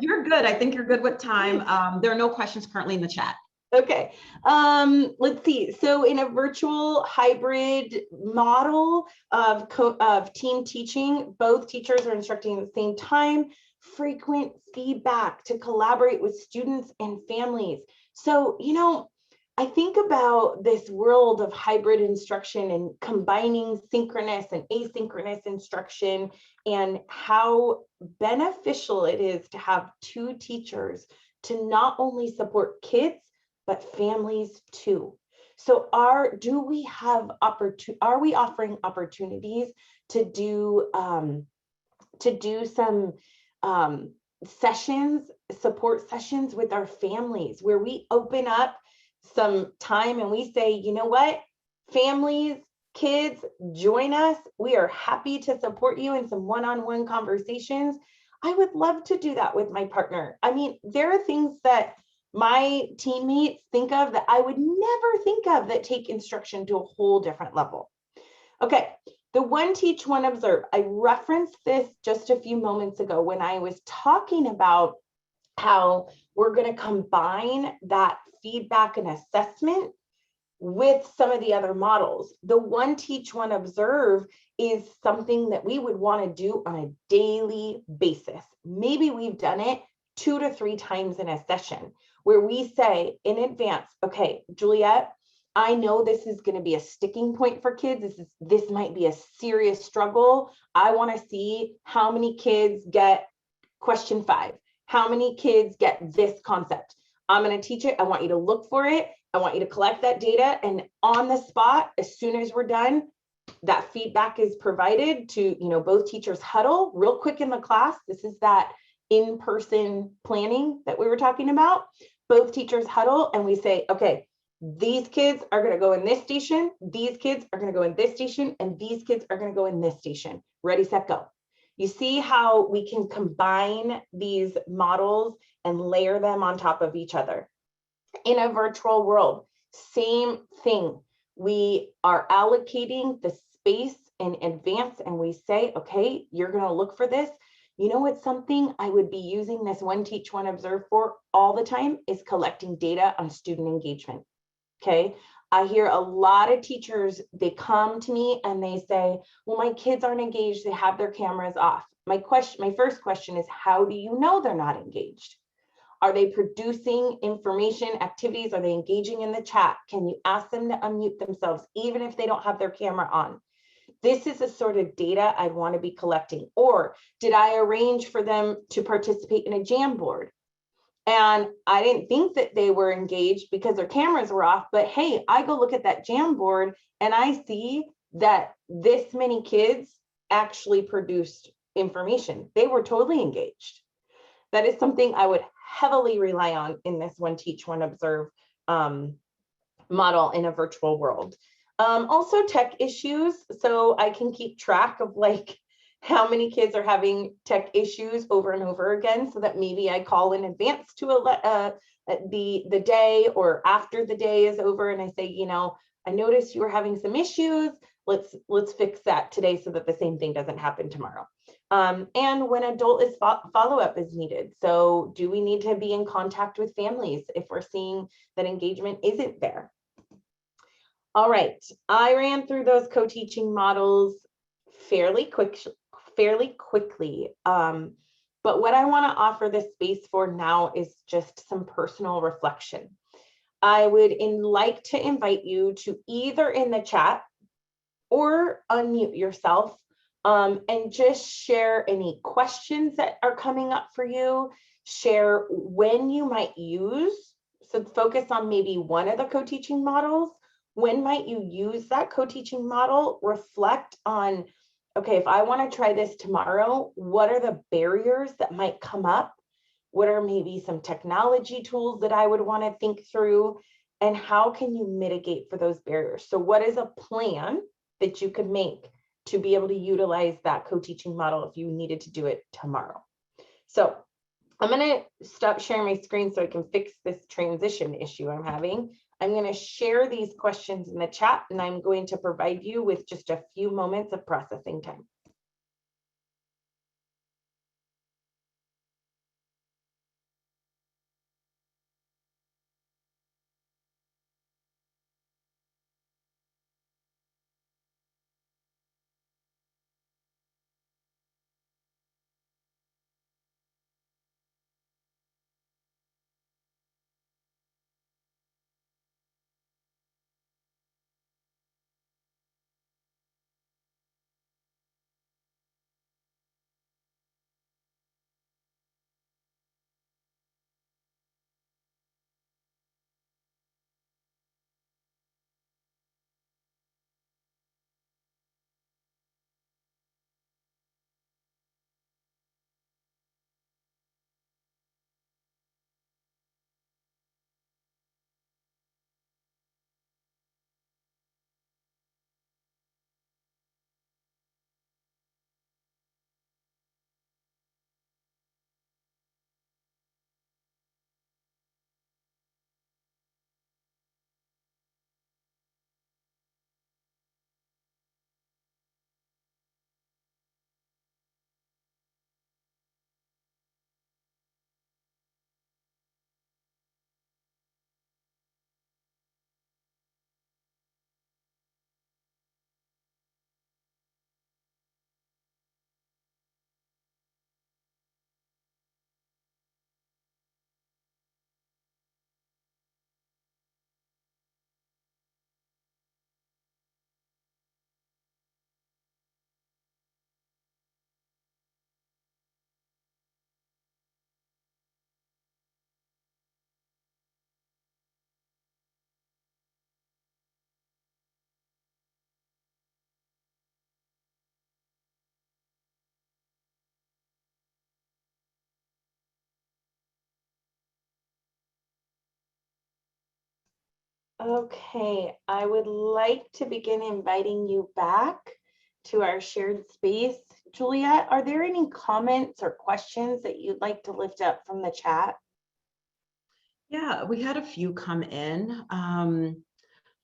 C: You're good. I think you're good with time. There are no questions currently in the chat.
D: Okay, let's see. So in a virtual hybrid model of team teaching, both teachers are instructing at the same time, frequent feedback to collaborate with students and families. So, I think about this world of hybrid instruction and combining synchronous and asynchronous instruction, and how beneficial it is to have two teachers to not only support kids, but families too. So are we offering opportunities to do some sessions, support sessions with our families, where we open up some time and we say, you know what, families, kids, join us. We are happy to support you in some one-on-one conversations. I would love to do that with my partner. I mean, there are things that my teammates think of that I would never think of that take instruction to a whole different level. Okay, the one teach, one observe. I referenced this just a few moments ago when I was talking about how we're going to combine that feedback and assessment with some of the other models. The one teach, one observe is something that we would want to do on a daily basis. Maybe we've done it 2 to 3 times in a session, where we say in advance, okay, Juliet, I know this is going to be a sticking point for kids. This might be a serious struggle. I want to see how many kids get question 5. How many kids get this concept? I'm going to teach it. I want you to look for it. I want you to collect that data, and on the spot, as soon as we're done, that feedback is provided to, both teachers huddle real quick in the class. This is that in-person planning that we were talking about. Both teachers huddle and we say, okay, these kids are going to go in this station. These kids are going to go in this station, and these kids are going to go in this station. Ready, set, go. You see how we can combine these models and layer them on top of each other. In a virtual world, same thing. We are allocating the space in advance and we say, okay, you're going to look for this. You know what's something I would be using this one teach, one observe for all the time is collecting data on student engagement. Okay. I hear a lot of teachers, they come to me and they say, well, my kids aren't engaged. They have their cameras off. My first question is, how do you know they're not engaged? Are they producing information, activities? Are they engaging in the chat? Can you ask them to unmute themselves, even if they don't have their camera on? This is the sort of data I'd want to be collecting. Or did I arrange for them to participate in a Jamboard? And I didn't think that they were engaged because their cameras were off, but hey, I go look at that Jamboard and I see that this many kids actually produced information. They were totally engaged. That is something I would heavily rely on in this one teach, one observe model in a virtual world. Also tech issues, so I can keep track of like how many kids are having tech issues over and over again, so that maybe I call in advance to the day or after the day is over, and I say, you know, I noticed you were having some issues. Let's fix that today so that the same thing doesn't happen tomorrow. And when adult is follow-up is needed. So do we need to be in contact with families if we're seeing that engagement isn't there? All right, I ran through those co-teaching models fairly quickly. But what I want to offer the space for now is just some personal reflection. I would like to invite you to either in the chat or unmute yourself and just share any questions that are coming up for you, share when you might use, so focus on maybe one of the co-teaching models. When might you use that co-teaching model? Reflect on, okay, if I want to try this tomorrow, what are the barriers that might come up? What are maybe some technology tools that I would want to think through? And how can you mitigate for those barriers? So what is a plan that you could make to be able to utilize that co-teaching model if you needed to do it tomorrow? So I'm going to stop sharing my screen so I can fix this transition issue I'm having. I'm going to share these questions in the chat, and I'm going to provide you with just a few moments of processing time. Okay, I would like to begin inviting you back to our shared space. Juliet, are there any comments or questions that you'd like to lift up from the chat?
C: Yeah, we had a few come in.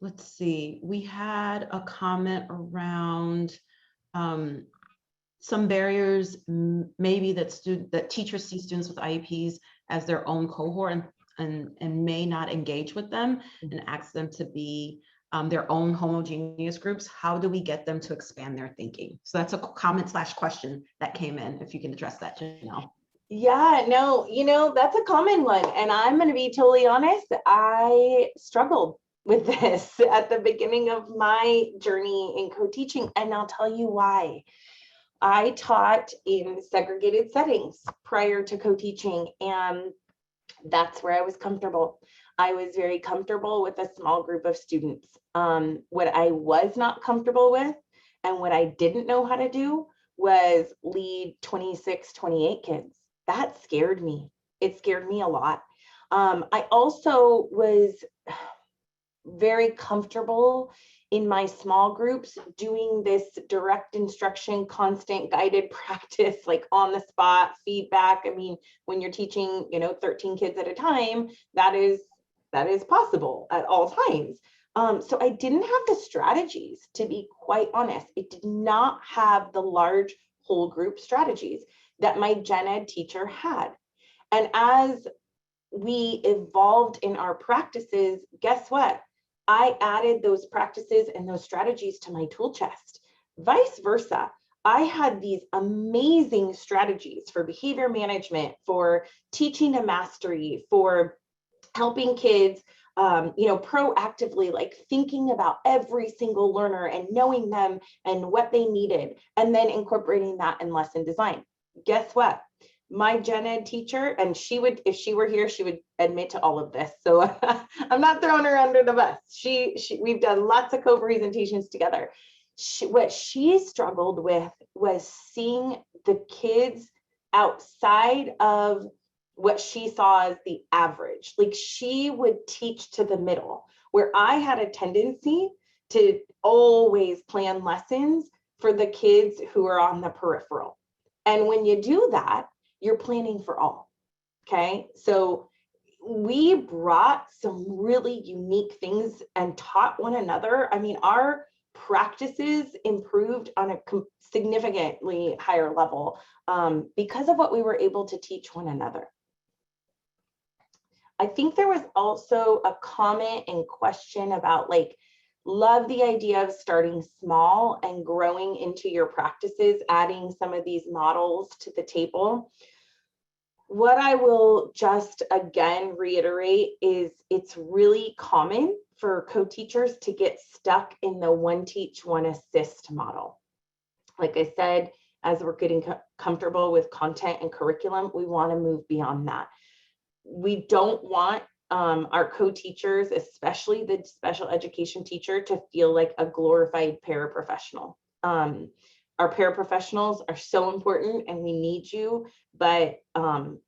C: Let's see, we had a comment around some barriers, maybe that teachers see students with IEPs as their own cohort and may not engage with them and ask them to be their own homogeneous groups. How do we get them to expand their thinking? So that's a comment / question that came in, if you can address that, Janelle.
D: Yeah, no, you know, that's a common one. And I'm going to be totally honest, I struggled with this at the beginning of my journey in co-teaching, and I'll tell you why. I taught in segregated settings prior to co-teaching, and that's where I was comfortable. I was very comfortable with a small group of students. What I was not comfortable with and what I didn't know how to do was lead 26, 28 kids. That scared me. It scared me a lot. I also was very comfortable in my small groups doing this direct instruction, constant guided practice, like on the spot feedback. I mean, when you're teaching, 13 kids at a time, that is possible at all times. So I didn't have the strategies, to be quite honest. It did not have the large whole group strategies that my gen ed teacher had. And as we evolved in our practices, guess what? I added those practices and those strategies to my tool chest. Vice versa, I had these amazing strategies for behavior management, for teaching to mastery, for helping kids, proactively, like thinking about every single learner and knowing them and what they needed, and then incorporating that in lesson design. Guess what? My gen ed teacher, and she would, if she were here, she would admit to all of this. So I'm not throwing her under the bus. We've done lots of co-presentations together. What she struggled with was seeing the kids outside of what she saw as the average. Like, she would teach to the middle, where I had a tendency to always plan lessons for the kids who are on the peripheral. And when you do that, you're planning for all. Okay. So we brought some really unique things and taught one another. I mean, our practices improved on a significantly higher level because of what we were able to teach one another. I think there was also a comment and question about, like, love the idea of starting small and growing into your practices, adding some of these models to the table. What I will just again reiterate is it's really common for co-teachers to get stuck in the one teach, one assist model. Like I said, as we're getting comfortable with content and curriculum, we want to move beyond that. We don't want our co-teachers, especially the special education teacher, to feel like a glorified paraprofessional. Our paraprofessionals are so important and we need you, but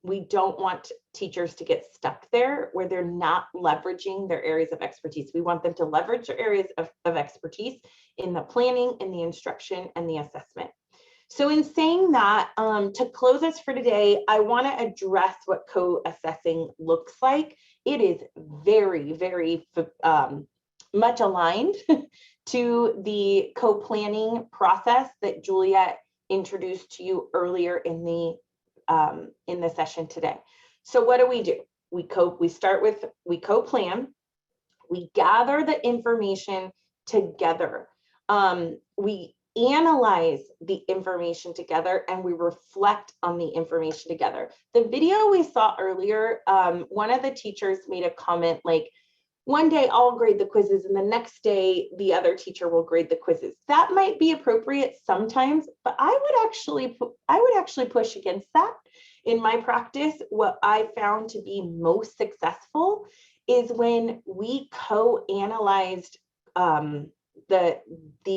D: we don't want teachers to get stuck there where they're not leveraging their areas of expertise. We want them to leverage their areas of expertise in the planning, in the instruction, and the assessment. So in saying that, to close us for today, I want to address what co-assessing looks like. It is very, very much aligned to the co-planning process that Juliet introduced to you earlier in the session today. So what do? We co-plan, we gather the information together. We analyze the information together, and we reflect on the information together. The video we saw earlier, one of the teachers made a comment like, one day I'll grade the quizzes and the next day the other teacher will grade the quizzes. That might be appropriate sometimes, but I would actually push against that. In my practice, what I found to be most successful is when we co-analyzed the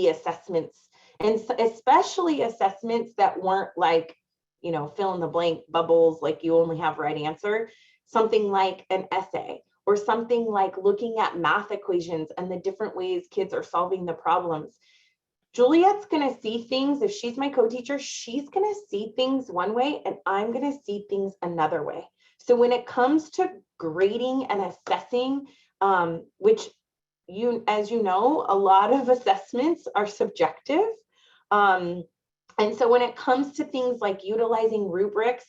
D: assessments, and especially assessments that weren't like, fill in the blank bubbles, like you only have right answer, something like an essay, or something like looking at math equations and the different ways kids are solving the problems. Juliet's going to see things, if she's my co-teacher, she's going to see things one way and I'm going to see things another way. So when it comes to grading and assessing, which as you know, a lot of assessments are subjective. And so when it comes to things like utilizing rubrics,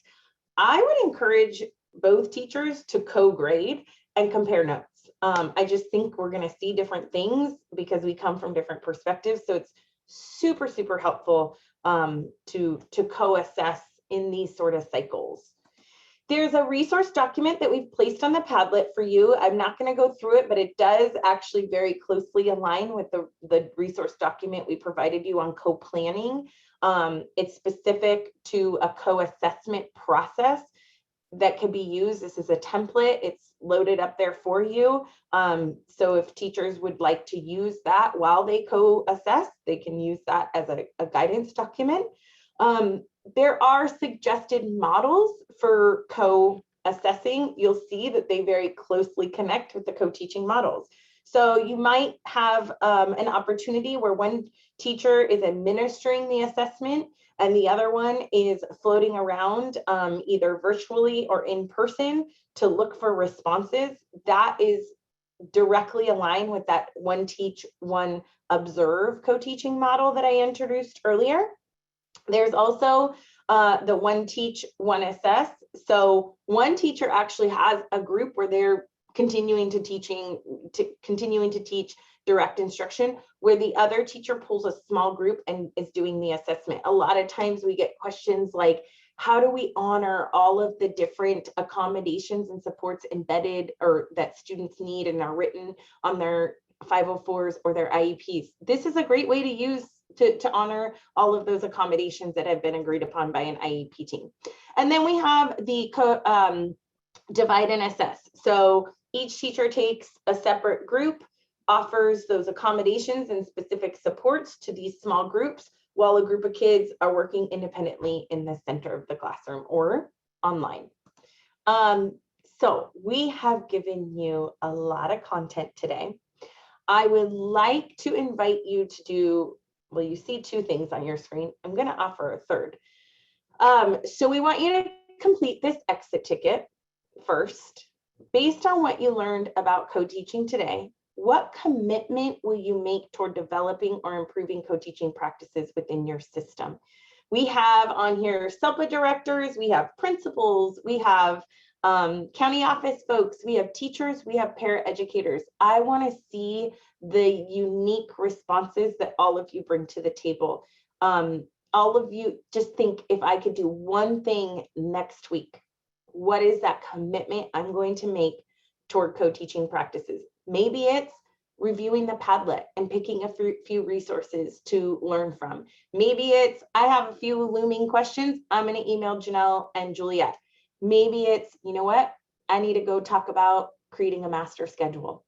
D: I would encourage both teachers to co-grade and compare notes. I just think we're going to see different things because we come from different perspectives. So it's super, super helpful to co-assess in these sort of cycles. There's a resource document that we've placed on the Padlet for you. I'm not going to go through it, but it does actually very closely align with the resource document we provided you on co-planning. It's specific to a co-assessment process that can be used. This is a template. It's loaded up there for you. So if teachers would like to use that while they co-assess, they can use that as a guidance document. There are suggested models for co-assessing. You'll see that they very closely connect with the co-teaching models. So you might have an opportunity where one teacher is administering the assessment and the other one is floating around either virtually or in person to look for responses. That is directly aligned with that one teach, one observe co-teaching model that I introduced earlier. There's also the one teach, one assess. So one teacher actually has a group where they're continuing to teach direct instruction, where the other teacher pulls a small group and is doing the assessment. A lot of times we get questions like, how do we honor all of the different accommodations and supports embedded or that students need and are written on their 504s or their IEPs? This is a great way to use to honor all of those accommodations that have been agreed upon by an IEP team. And then we have the divide and assess. So each teacher takes a separate group, offers those accommodations and specific supports to these small groups, while a group of kids are working independently in the center of the classroom or online. So we have given you a lot of content today. I would like to invite you to do, well, you see two things on your screen. I'm going to offer a third. So we want you to complete this exit ticket first. Based on what you learned about co-teaching today, what commitment will you make toward developing or improving co-teaching practices within your system? We have on here SELPA directors, we have principals, we have county office folks, we have teachers, we have paraeducators. I want to see the unique responses that all of you bring to the table. All of you just think, if I could do one thing next week, what is that commitment I'm going to make toward co-teaching practices? Maybe it's reviewing the Padlet and picking a few resources to learn from. Maybe it's, I have a few looming questions, I'm going to email Janelle and Juliet. Maybe it's, you know what, I need to go talk about creating a master schedule.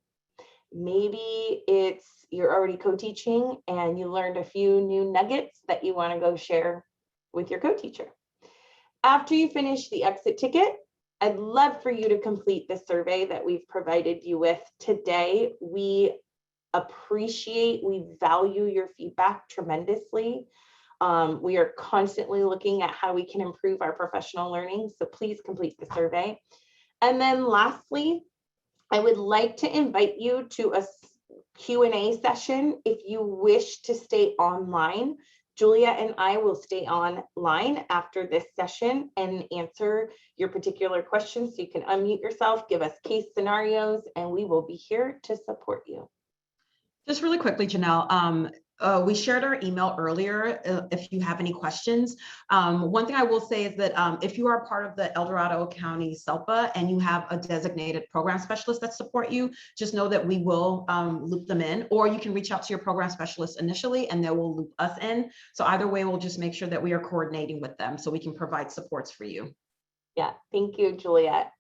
D: Maybe it's you're already co-teaching and you learned a few new nuggets that you want to go share with your co-teacher. After you finish the exit ticket, I'd love for you to complete the survey that we've provided you with today. We appreciate, we value your feedback tremendously. We are constantly looking at how we can improve our professional learning, so please complete the survey. And then lastly, I would like to invite you to a Q&A session. If you wish to stay online, Julia and I will stay online after this session and answer your particular questions. So you can unmute yourself, give us case scenarios, and we will be here to support you.
C: Just really quickly, Janelle, we shared our email earlier if you have any questions. One thing I will say is that if you are part of the El Dorado County SELPA and you have a designated program specialist that support you, just know that we will loop them in, or you can reach out to your program specialist initially and they will loop us in. So either way, we'll just make sure that we are coordinating with them so we can provide supports for you.
D: Yeah, thank you, Juliet.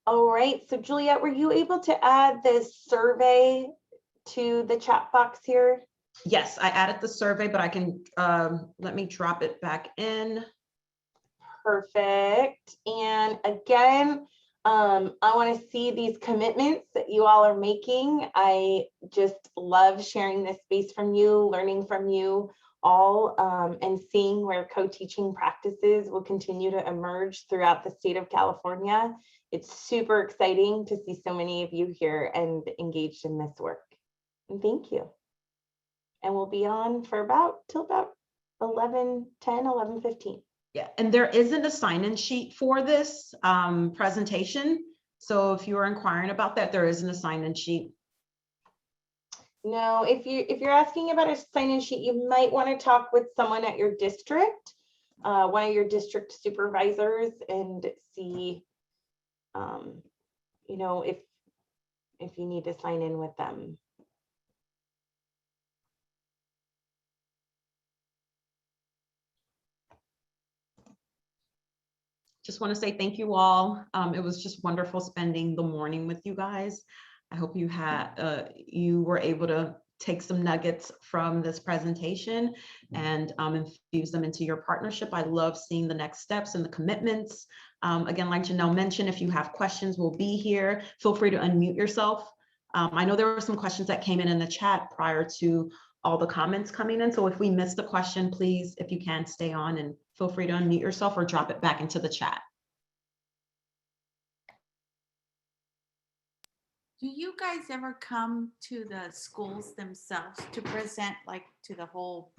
D: All right, so Juliet, were you able to add this survey to the chat box here?
C: Yes, I added the survey, but I can, let me drop it back in.
D: Perfect. And again, I want to see these commitments that you all are making. I just love sharing this space from you, learning from you all, and seeing where co-teaching practices will continue to emerge throughout the state of California. It's super exciting to see so many of you here and engaged in this work. And thank you. And we'll be on for till about 11:15.
C: Yeah, and there is an assign-in sheet for this presentation. So if you are inquiring about that, there is an assign-in sheet.
D: No, if you're asking about a sign-in sheet, you might want to talk with someone at your district, one of your district supervisors, and see, you know, if you need to sign in with them.
C: Just want to say thank you all. It was just wonderful spending the morning with you guys. I hope you had you were able to take some nuggets from this presentation and infuse them into your partnership. I love seeing the next steps and the commitments. Again, like Janelle mentioned, if you have questions, we'll be here. Feel free to unmute yourself I know there were some questions that came in the chat prior to all the comments coming in. So if we missed a question, please, if you can, stay on and feel free to unmute yourself or drop it back into the chat.
I: Do you guys ever come to the schools themselves to present, like to the whole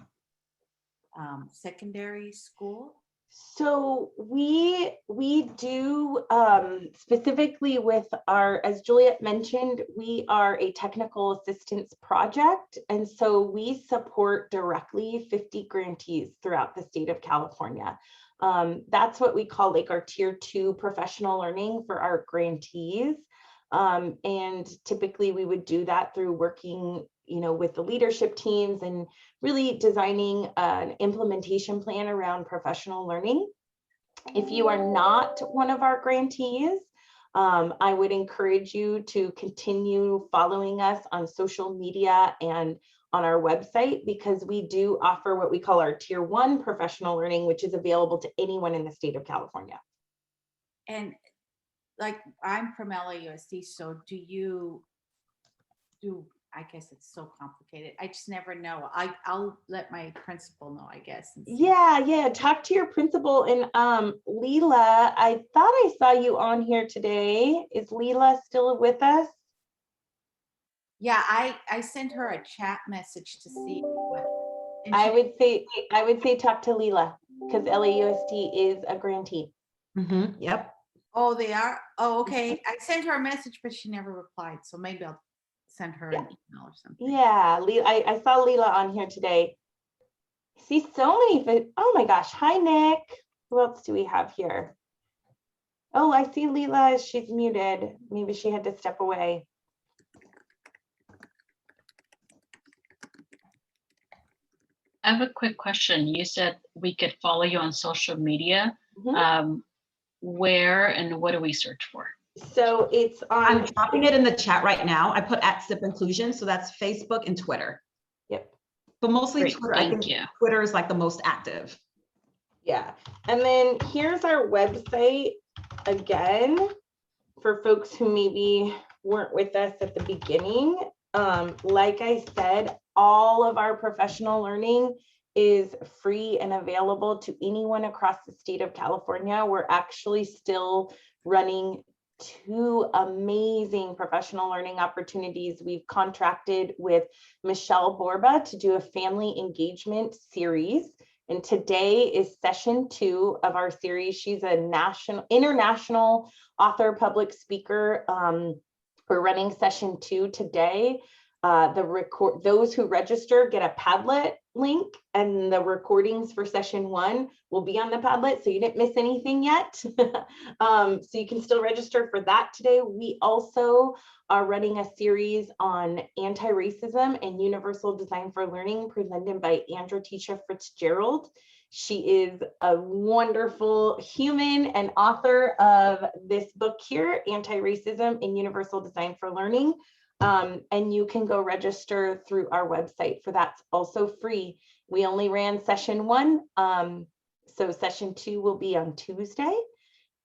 I: secondary school?
D: So we do specifically with our, as Juliet mentioned, we are a technical assistance project. And so we support directly 50 grantees throughout the state of California. That's what we call like our tier 2 professional learning for our grantees. And typically we would do that through working, you know, with the leadership teams and really designing an implementation plan around professional learning. If you are not one of our grantees, I would encourage you to continue following us on social media and on our website, because we do offer what we call our tier 1 professional learning, which is available to anyone in the state of California.
I: And like, I'm from LAUSD, so do you do, I guess it's so complicated. I just never know. I'll let my principal know, I guess.
D: Yeah. Talk to your principal. And Leela, I thought I saw you on here today. Is Leela still with us?
I: Yeah, I sent her a chat message to see what.
D: I would say talk to Leela, because LAUSD is a grantee.
C: Yep.
I: Oh, they are? Oh, okay. I sent her a message, but she never replied. So maybe I'll send her an email or something.
D: Yeah, I saw Leela on here today. I see so many, oh my gosh. Hi, Nick. Who else do we have here? Oh, I see Leela. She's muted. Maybe she had to step away.
J: I have a quick question. You said we could follow you on social media. Where and what do we search for?
D: So it's on.
C: I'm dropping it in the chat right now. I put @SIP Inclusion, so that's Facebook and Twitter.
D: Yep.
C: But mostly
J: Great,
C: Twitter. I think Twitter is like the most active.
D: Yeah. And then here's our website again for folks who maybe weren't with us at the beginning. Like I said, all of our professional learning is free and available to anyone across the state of California. We're actually still running 2 amazing professional learning opportunities. We've contracted with Michelle Borba to do a family engagement series. And today is session 2 of our series. She's a international author, public speaker. We're running session 2 today. Those who register get a Padlet link, and the recordings for session 1 will be on the Padlet, so you didn't miss anything yet. So you can still register for that today. We also are running a series on anti-racism and universal design for learning presented by Andra-Tisha Fitzgerald. She is a wonderful human and author of this book here, Anti-Racism and Universal Design for Learning. And you can go register through our website for that's also free. We only ran session 1. So session 2 will be on Tuesday,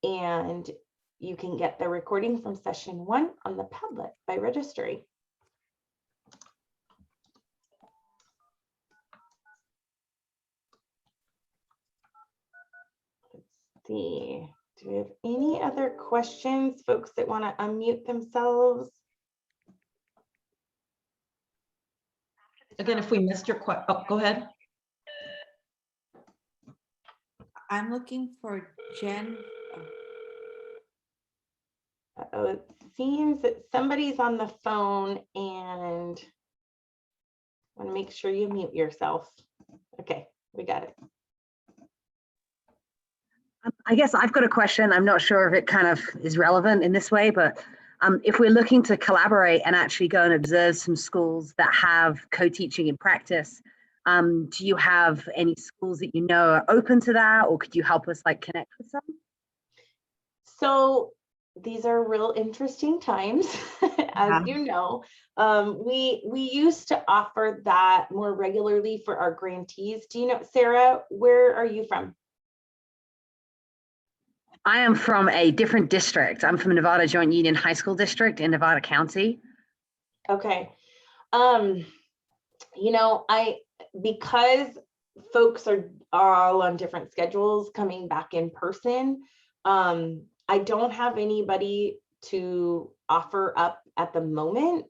D: and you can get the recording from session 1 on the Padlet by registering. Let's see, do we have any other questions, folks that want to unmute themselves?
C: Again, if we missed your question, go ahead.
I: I'm looking for Jen.
D: Oh, it seems that somebody's on the phone, and I want to make sure you mute yourself. Okay, we got it.
K: I guess I've got a question. I'm not sure if it kind of is relevant in this way, but if we're looking to collaborate and actually go and observe some schools that have co-teaching in practice, do you have any schools that you know are open to that, or could you help us like connect with some?
D: So these are real interesting times, as you know. We used to offer that more regularly for our grantees. Do you know, Sarah, where are you from?
K: I am from a different district. I'm from Nevada Joint Union High School District in Nevada County.
D: Okay. You know, because folks are all on different schedules coming back in person, I don't have anybody to offer up at the moment.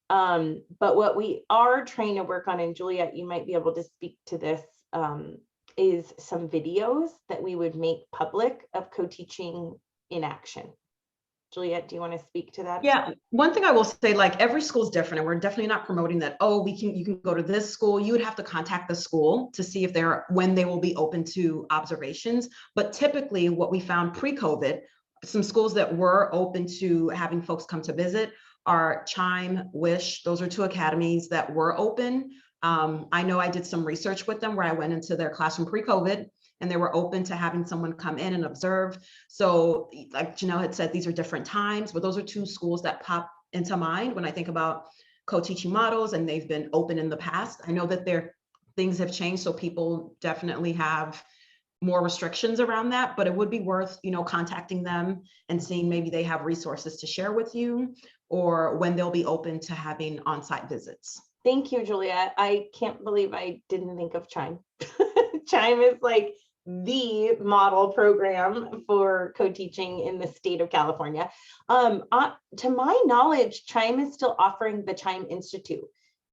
D: But what we are trying to work on, and Juliet, you might be able to speak to this, is some videos that we would make public of co-teaching in action. Juliet, do you want to speak to that?
C: Yeah, one thing I will say, like every school is different, and we're definitely not promoting that, oh, you can go to this school. You would have to contact the school to see if when they will be open to observations. But typically what we found pre-COVID, some schools that were open to having folks come to visit are Chime, Wish. Those are two academies that were open. I know I did some research with them where I went into their classroom pre-COVID, and they were open to having someone come in and observe. So like Janelle had said, these are different times, but those are two schools that pop into mind when I think about co-teaching models, and they've been open in the past. I know that things have changed, so people definitely have more restrictions around that, but it would be worth, contacting them and seeing maybe they have resources to share with you, or when they'll be open to having on-site visits.
D: Thank you, Juliet. I can't believe I didn't think of Chime. Chime is like the model program for co-teaching in the state of California. To my knowledge, Chime is still offering the Chime Institute,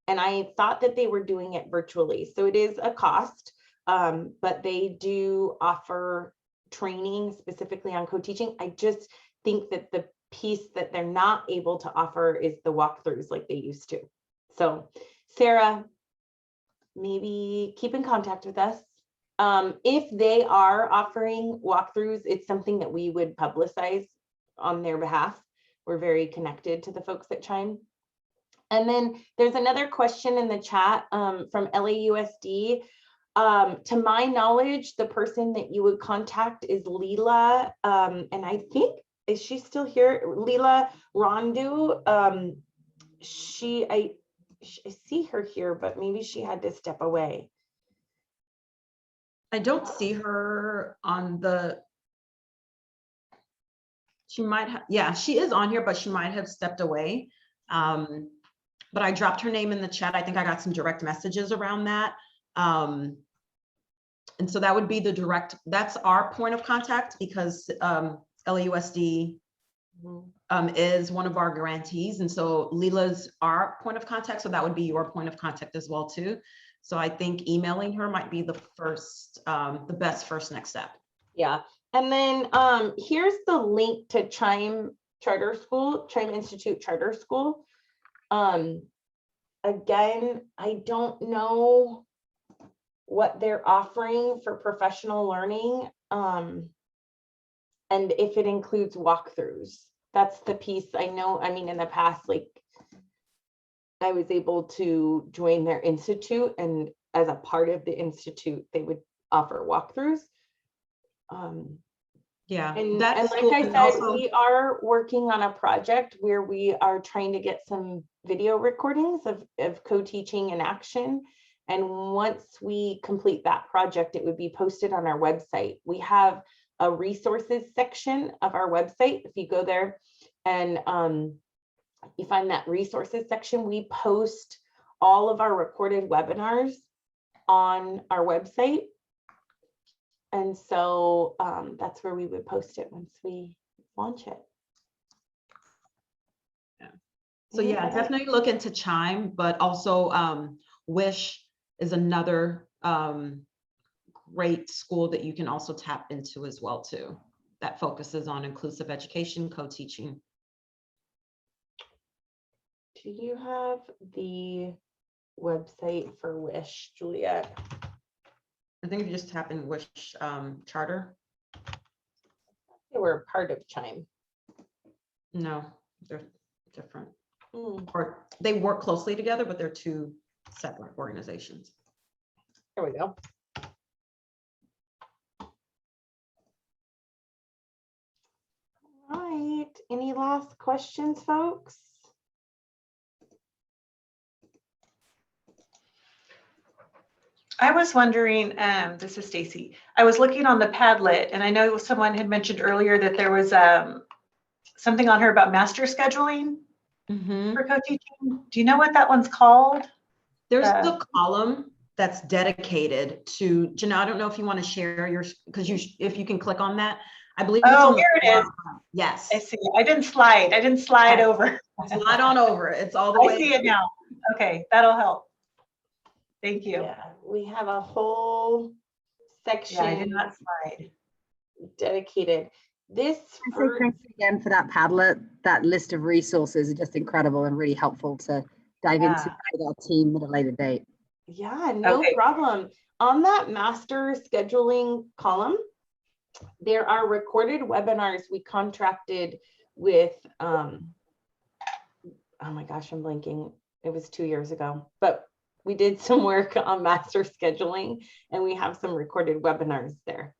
D: and I thought that they were doing it virtually. So it is a cost, but they do offer training specifically on co-teaching. I just think that the piece that they're not able to offer is the walkthroughs like they used to. So Sarah, maybe keep in contact with us. If they are offering walkthroughs, it's something that we would publicize on their behalf. We're very connected to the folks at Chime. And then there's another question in the chat from LAUSD. To my knowledge, the person that you would contact is Leela, and I think, is she still here? Leela Rondu. I see her here, but maybe she had to step away.
C: I don't see her on she might have, yeah, she is on here, but she might have stepped away. But I dropped her name in the chat. I think I got some direct messages around that. And so that would be that's our point of contact, because LAUSD is one of our grantees. And so Leela's our point of contact. So that would be your point of contact as well too. So I think emailing her might be the best first next step.
D: Yeah. And then here's the link to Chime Charter School, Chime Institute Charter School. Again, I don't know what they're offering for professional learning, and if it includes walkthroughs. That's the piece I know. I mean, in the past, like, I was able to join their institute, and as a part of the institute, they would offer walkthroughs.
C: Yeah,
D: and like I said, also, we are working on a project where we are trying to get some video recordings of co-teaching in action. And once we complete that project, it would be posted on our website. We have a resources section of our website. If you go there and you find that resources section, we post all of our recorded webinars on our website. And so that's where we would post it once we launch it.
C: Yeah. So yeah, definitely look into Chime, but also Wish is another great school that you can also tap into as well too, that focuses on inclusive education, co-teaching.
D: Do you have the website for Wish, Juliet?
C: I think if you just tap in Wish Charter.
D: They were part of Chime.
C: No, they're different. Or they work closely together, but they're two separate organizations.
D: There we go. All right. Any last questions, folks?
L: I was wondering, this is Stacy. I was looking on the Padlet, and I know someone had mentioned earlier that there was something on here about master scheduling.
C: Mhm.
L: for co-teaching? Do you know what that one's called?
C: There's the column that's dedicated to, Janelle, I don't know if you want to share yours, because if you can click on that, I believe it's
L: Oh,
C: on the
L: here it is.
C: Yes.
L: I see. I didn't slide
C: Yeah.
L: over.
C: Slide on over. It's all the
L: I
C: way.
L: see it now. Okay, that'll help. Thank you.
D: Yeah, we have a whole section
L: Yeah, I did not slide.
D: dedicated. This
K: I say thank you again for that Padlet. That list of resources is just incredible and really helpful to dive into with our team at a later date.
D: Yeah, no problem. On that master scheduling column, there are recorded webinars we contracted with, oh my gosh, I'm blanking. It was 2 years ago, but we did some work on master scheduling and we have some recorded webinars there.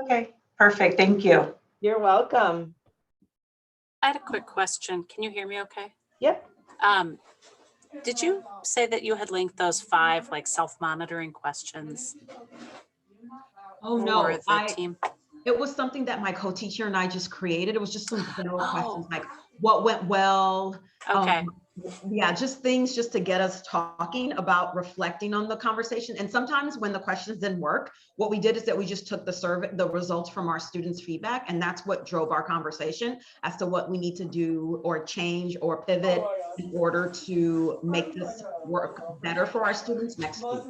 L: Okay, perfect. Thank you.
D: You're welcome.
M: I had a quick question. Can you hear me okay?
D: Yep.
M: Did you say that you had linked those 5 like self-monitoring questions?
C: Oh
M: for
C: no,
M: the team?
C: It was something that my co-teacher and I just created. It was just some general questions like what went well.
M: Okay.
C: Yeah, just things just to get us talking about reflecting on the conversation. And sometimes when the questions didn't work, what we did is that we just took the survey, the results from our students' feedback, and that's what drove our conversation as to what we need to do or change or pivot in order to make this work better for our students next week.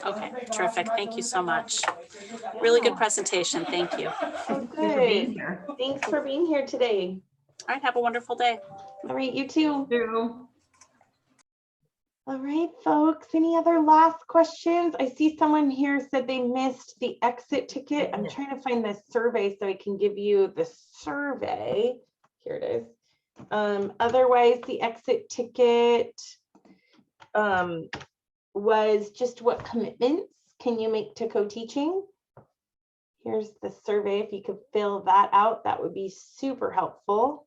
M: Okay, terrific. Thank you so much. Really good presentation. Thank you.
D: Oh,
C: Thanks for being
D: good.
C: here.
D: Thanks for being here today.
M: All right, have a wonderful day.
D: All right, you too.
C: You.
D: All right, folks, any other last questions? I see someone here said they missed the exit ticket. I'm trying to find the survey so I can give you the survey. Here it is. Otherwise, the exit ticket was just what commitments can you make to co-teaching? Here's the survey. If you could fill that out, that would be super helpful.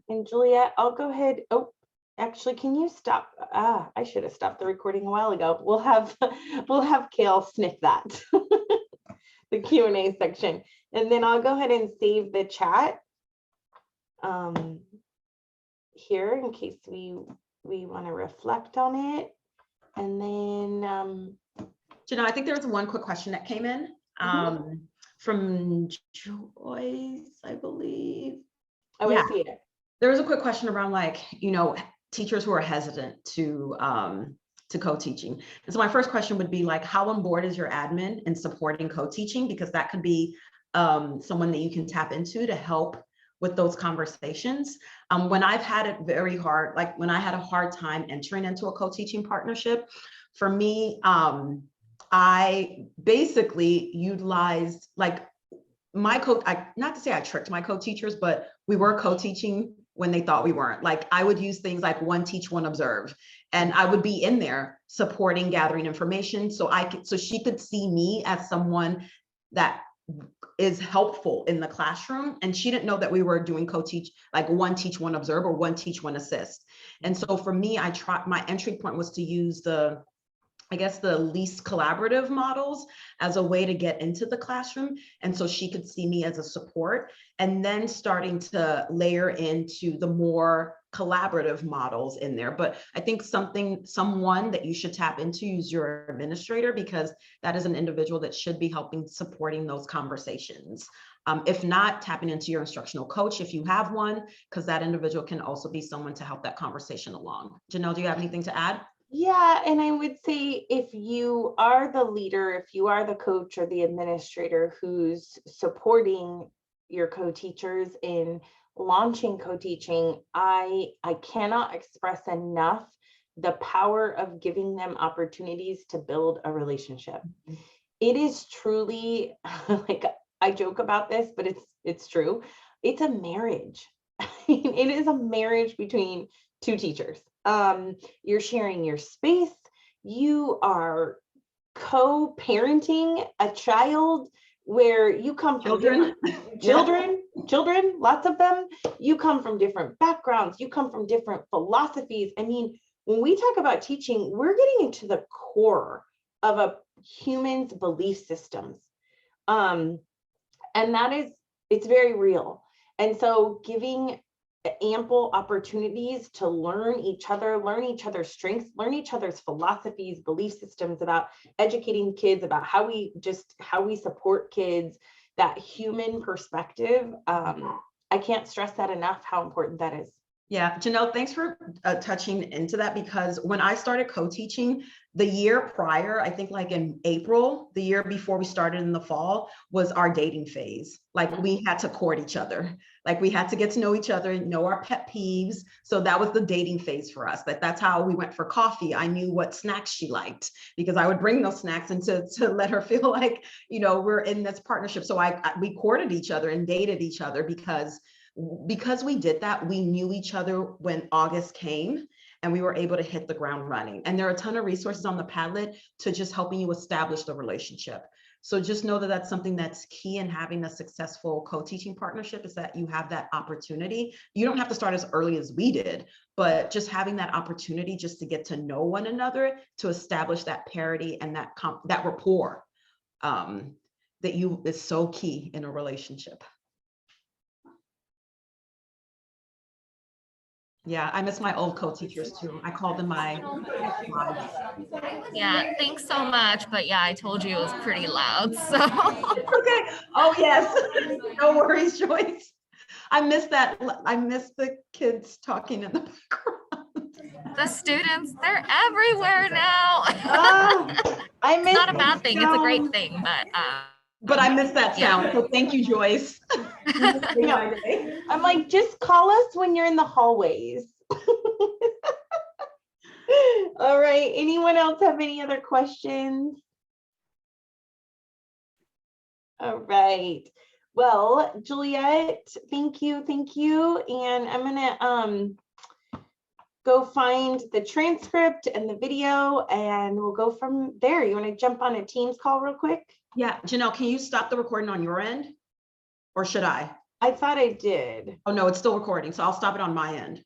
D: And Juliet, I'll go ahead. Oh, actually, can you stop? I should have stopped the recording a while ago. We'll have Kale sniff that, the Q&A section. And then I'll go ahead and save the chat here in case we want to reflect on it. And then
C: Janelle, I think there was one quick question that came in from Joyce, I believe.
D: Oh, I see it.
C: There was a quick question around teachers who are hesitant to co-teaching. And so my first question would be how on board is your admin in supporting co-teaching? Because that could be someone that you can tap into to help with those conversations. When I've had it very hard, like when I had a hard time entering into a co-teaching partnership, for me, I basically utilized my not to say I tricked my co-teachers, but we were co-teaching when they thought we weren't. I would use things like one teach, one observe, and I would be in there supporting, gathering information, so she could see me as someone that is helpful in the classroom. And she didn't know that we were doing co-teach, one teach, one observe, or one teach, one assist. And so for me, my entry point was to use the least collaborative models as a way to get into the classroom. And so she could see me as a support, and then starting to layer into the more collaborative models in there. But I think someone that you should tap into is your administrator, because that is an individual that should be helping supporting those conversations. If not, tapping into your instructional coach if you have one, because that individual can also be someone to help that conversation along. Janelle, do you have anything to add?
D: Yeah, and I would say if you are the leader, if you are the coach or the administrator who's supporting your co-teachers in launching co-teaching, I cannot express enough the power of giving them opportunities to build a relationship. It is truly, I joke about this, but it's true. It's a marriage. It is a marriage between two teachers. You're sharing your space. You are co-parenting a child where you come from children, lots of them. You come from different backgrounds. You come from different philosophies. I mean, when we talk about teaching, we're getting into the core of a human's belief systems. And it's very real. And so giving ample opportunities to learn each other's strengths, learn each other's philosophies, belief systems about educating kids, about how we support kids, that human perspective. I can't stress that enough, how important that is.
C: Yeah, Janelle, thanks for touching into that, because when I started co-teaching the year prior, I think like in April, the year before we started in the fall, was our dating phase. Like we had to court each other. Like we had to get to know each other, know our pet peeves. So that was the dating phase for us. That's how we went for coffee. I knew what snacks she liked because I would bring those snacks and to let her feel like, we're in this partnership. So we courted each other and dated each other because we did that. We knew each other when August came and we were able to hit the ground running. And there are a ton of resources on the Padlet to just helping you establish the relationship. So just know that that's something that's key in having a successful co-teaching partnership, is that you have that opportunity. You don't have to start as early as we did, but just having that opportunity just to get to know one another, to establish that parity and that rapport is so key in a relationship. Yeah, I miss my old co-teachers too. I call them my
N: Yeah, thanks so much. But yeah, I told you it was pretty loud. So
C: okay. Oh yes. No worries, Joyce. I miss that. I miss the kids talking in the background.
N: the students, they're everywhere now.
D: I miss
N: it's not a bad thing, it's a great thing,
C: but I miss that sound. Yeah. So thank you, Joyce.
D: I'm like, just call us when you're in the hallways. All right. Anyone else have any other questions? All right. Well, Juliet, thank you. And I'm gonna go find the transcript and the video and we'll go from there. You want to jump on a Teams call real quick?
C: Yeah, Janelle, can you stop the recording on your end? Or should I?
D: I thought I did.
C: Oh no, it's still recording, so I'll stop it on my end.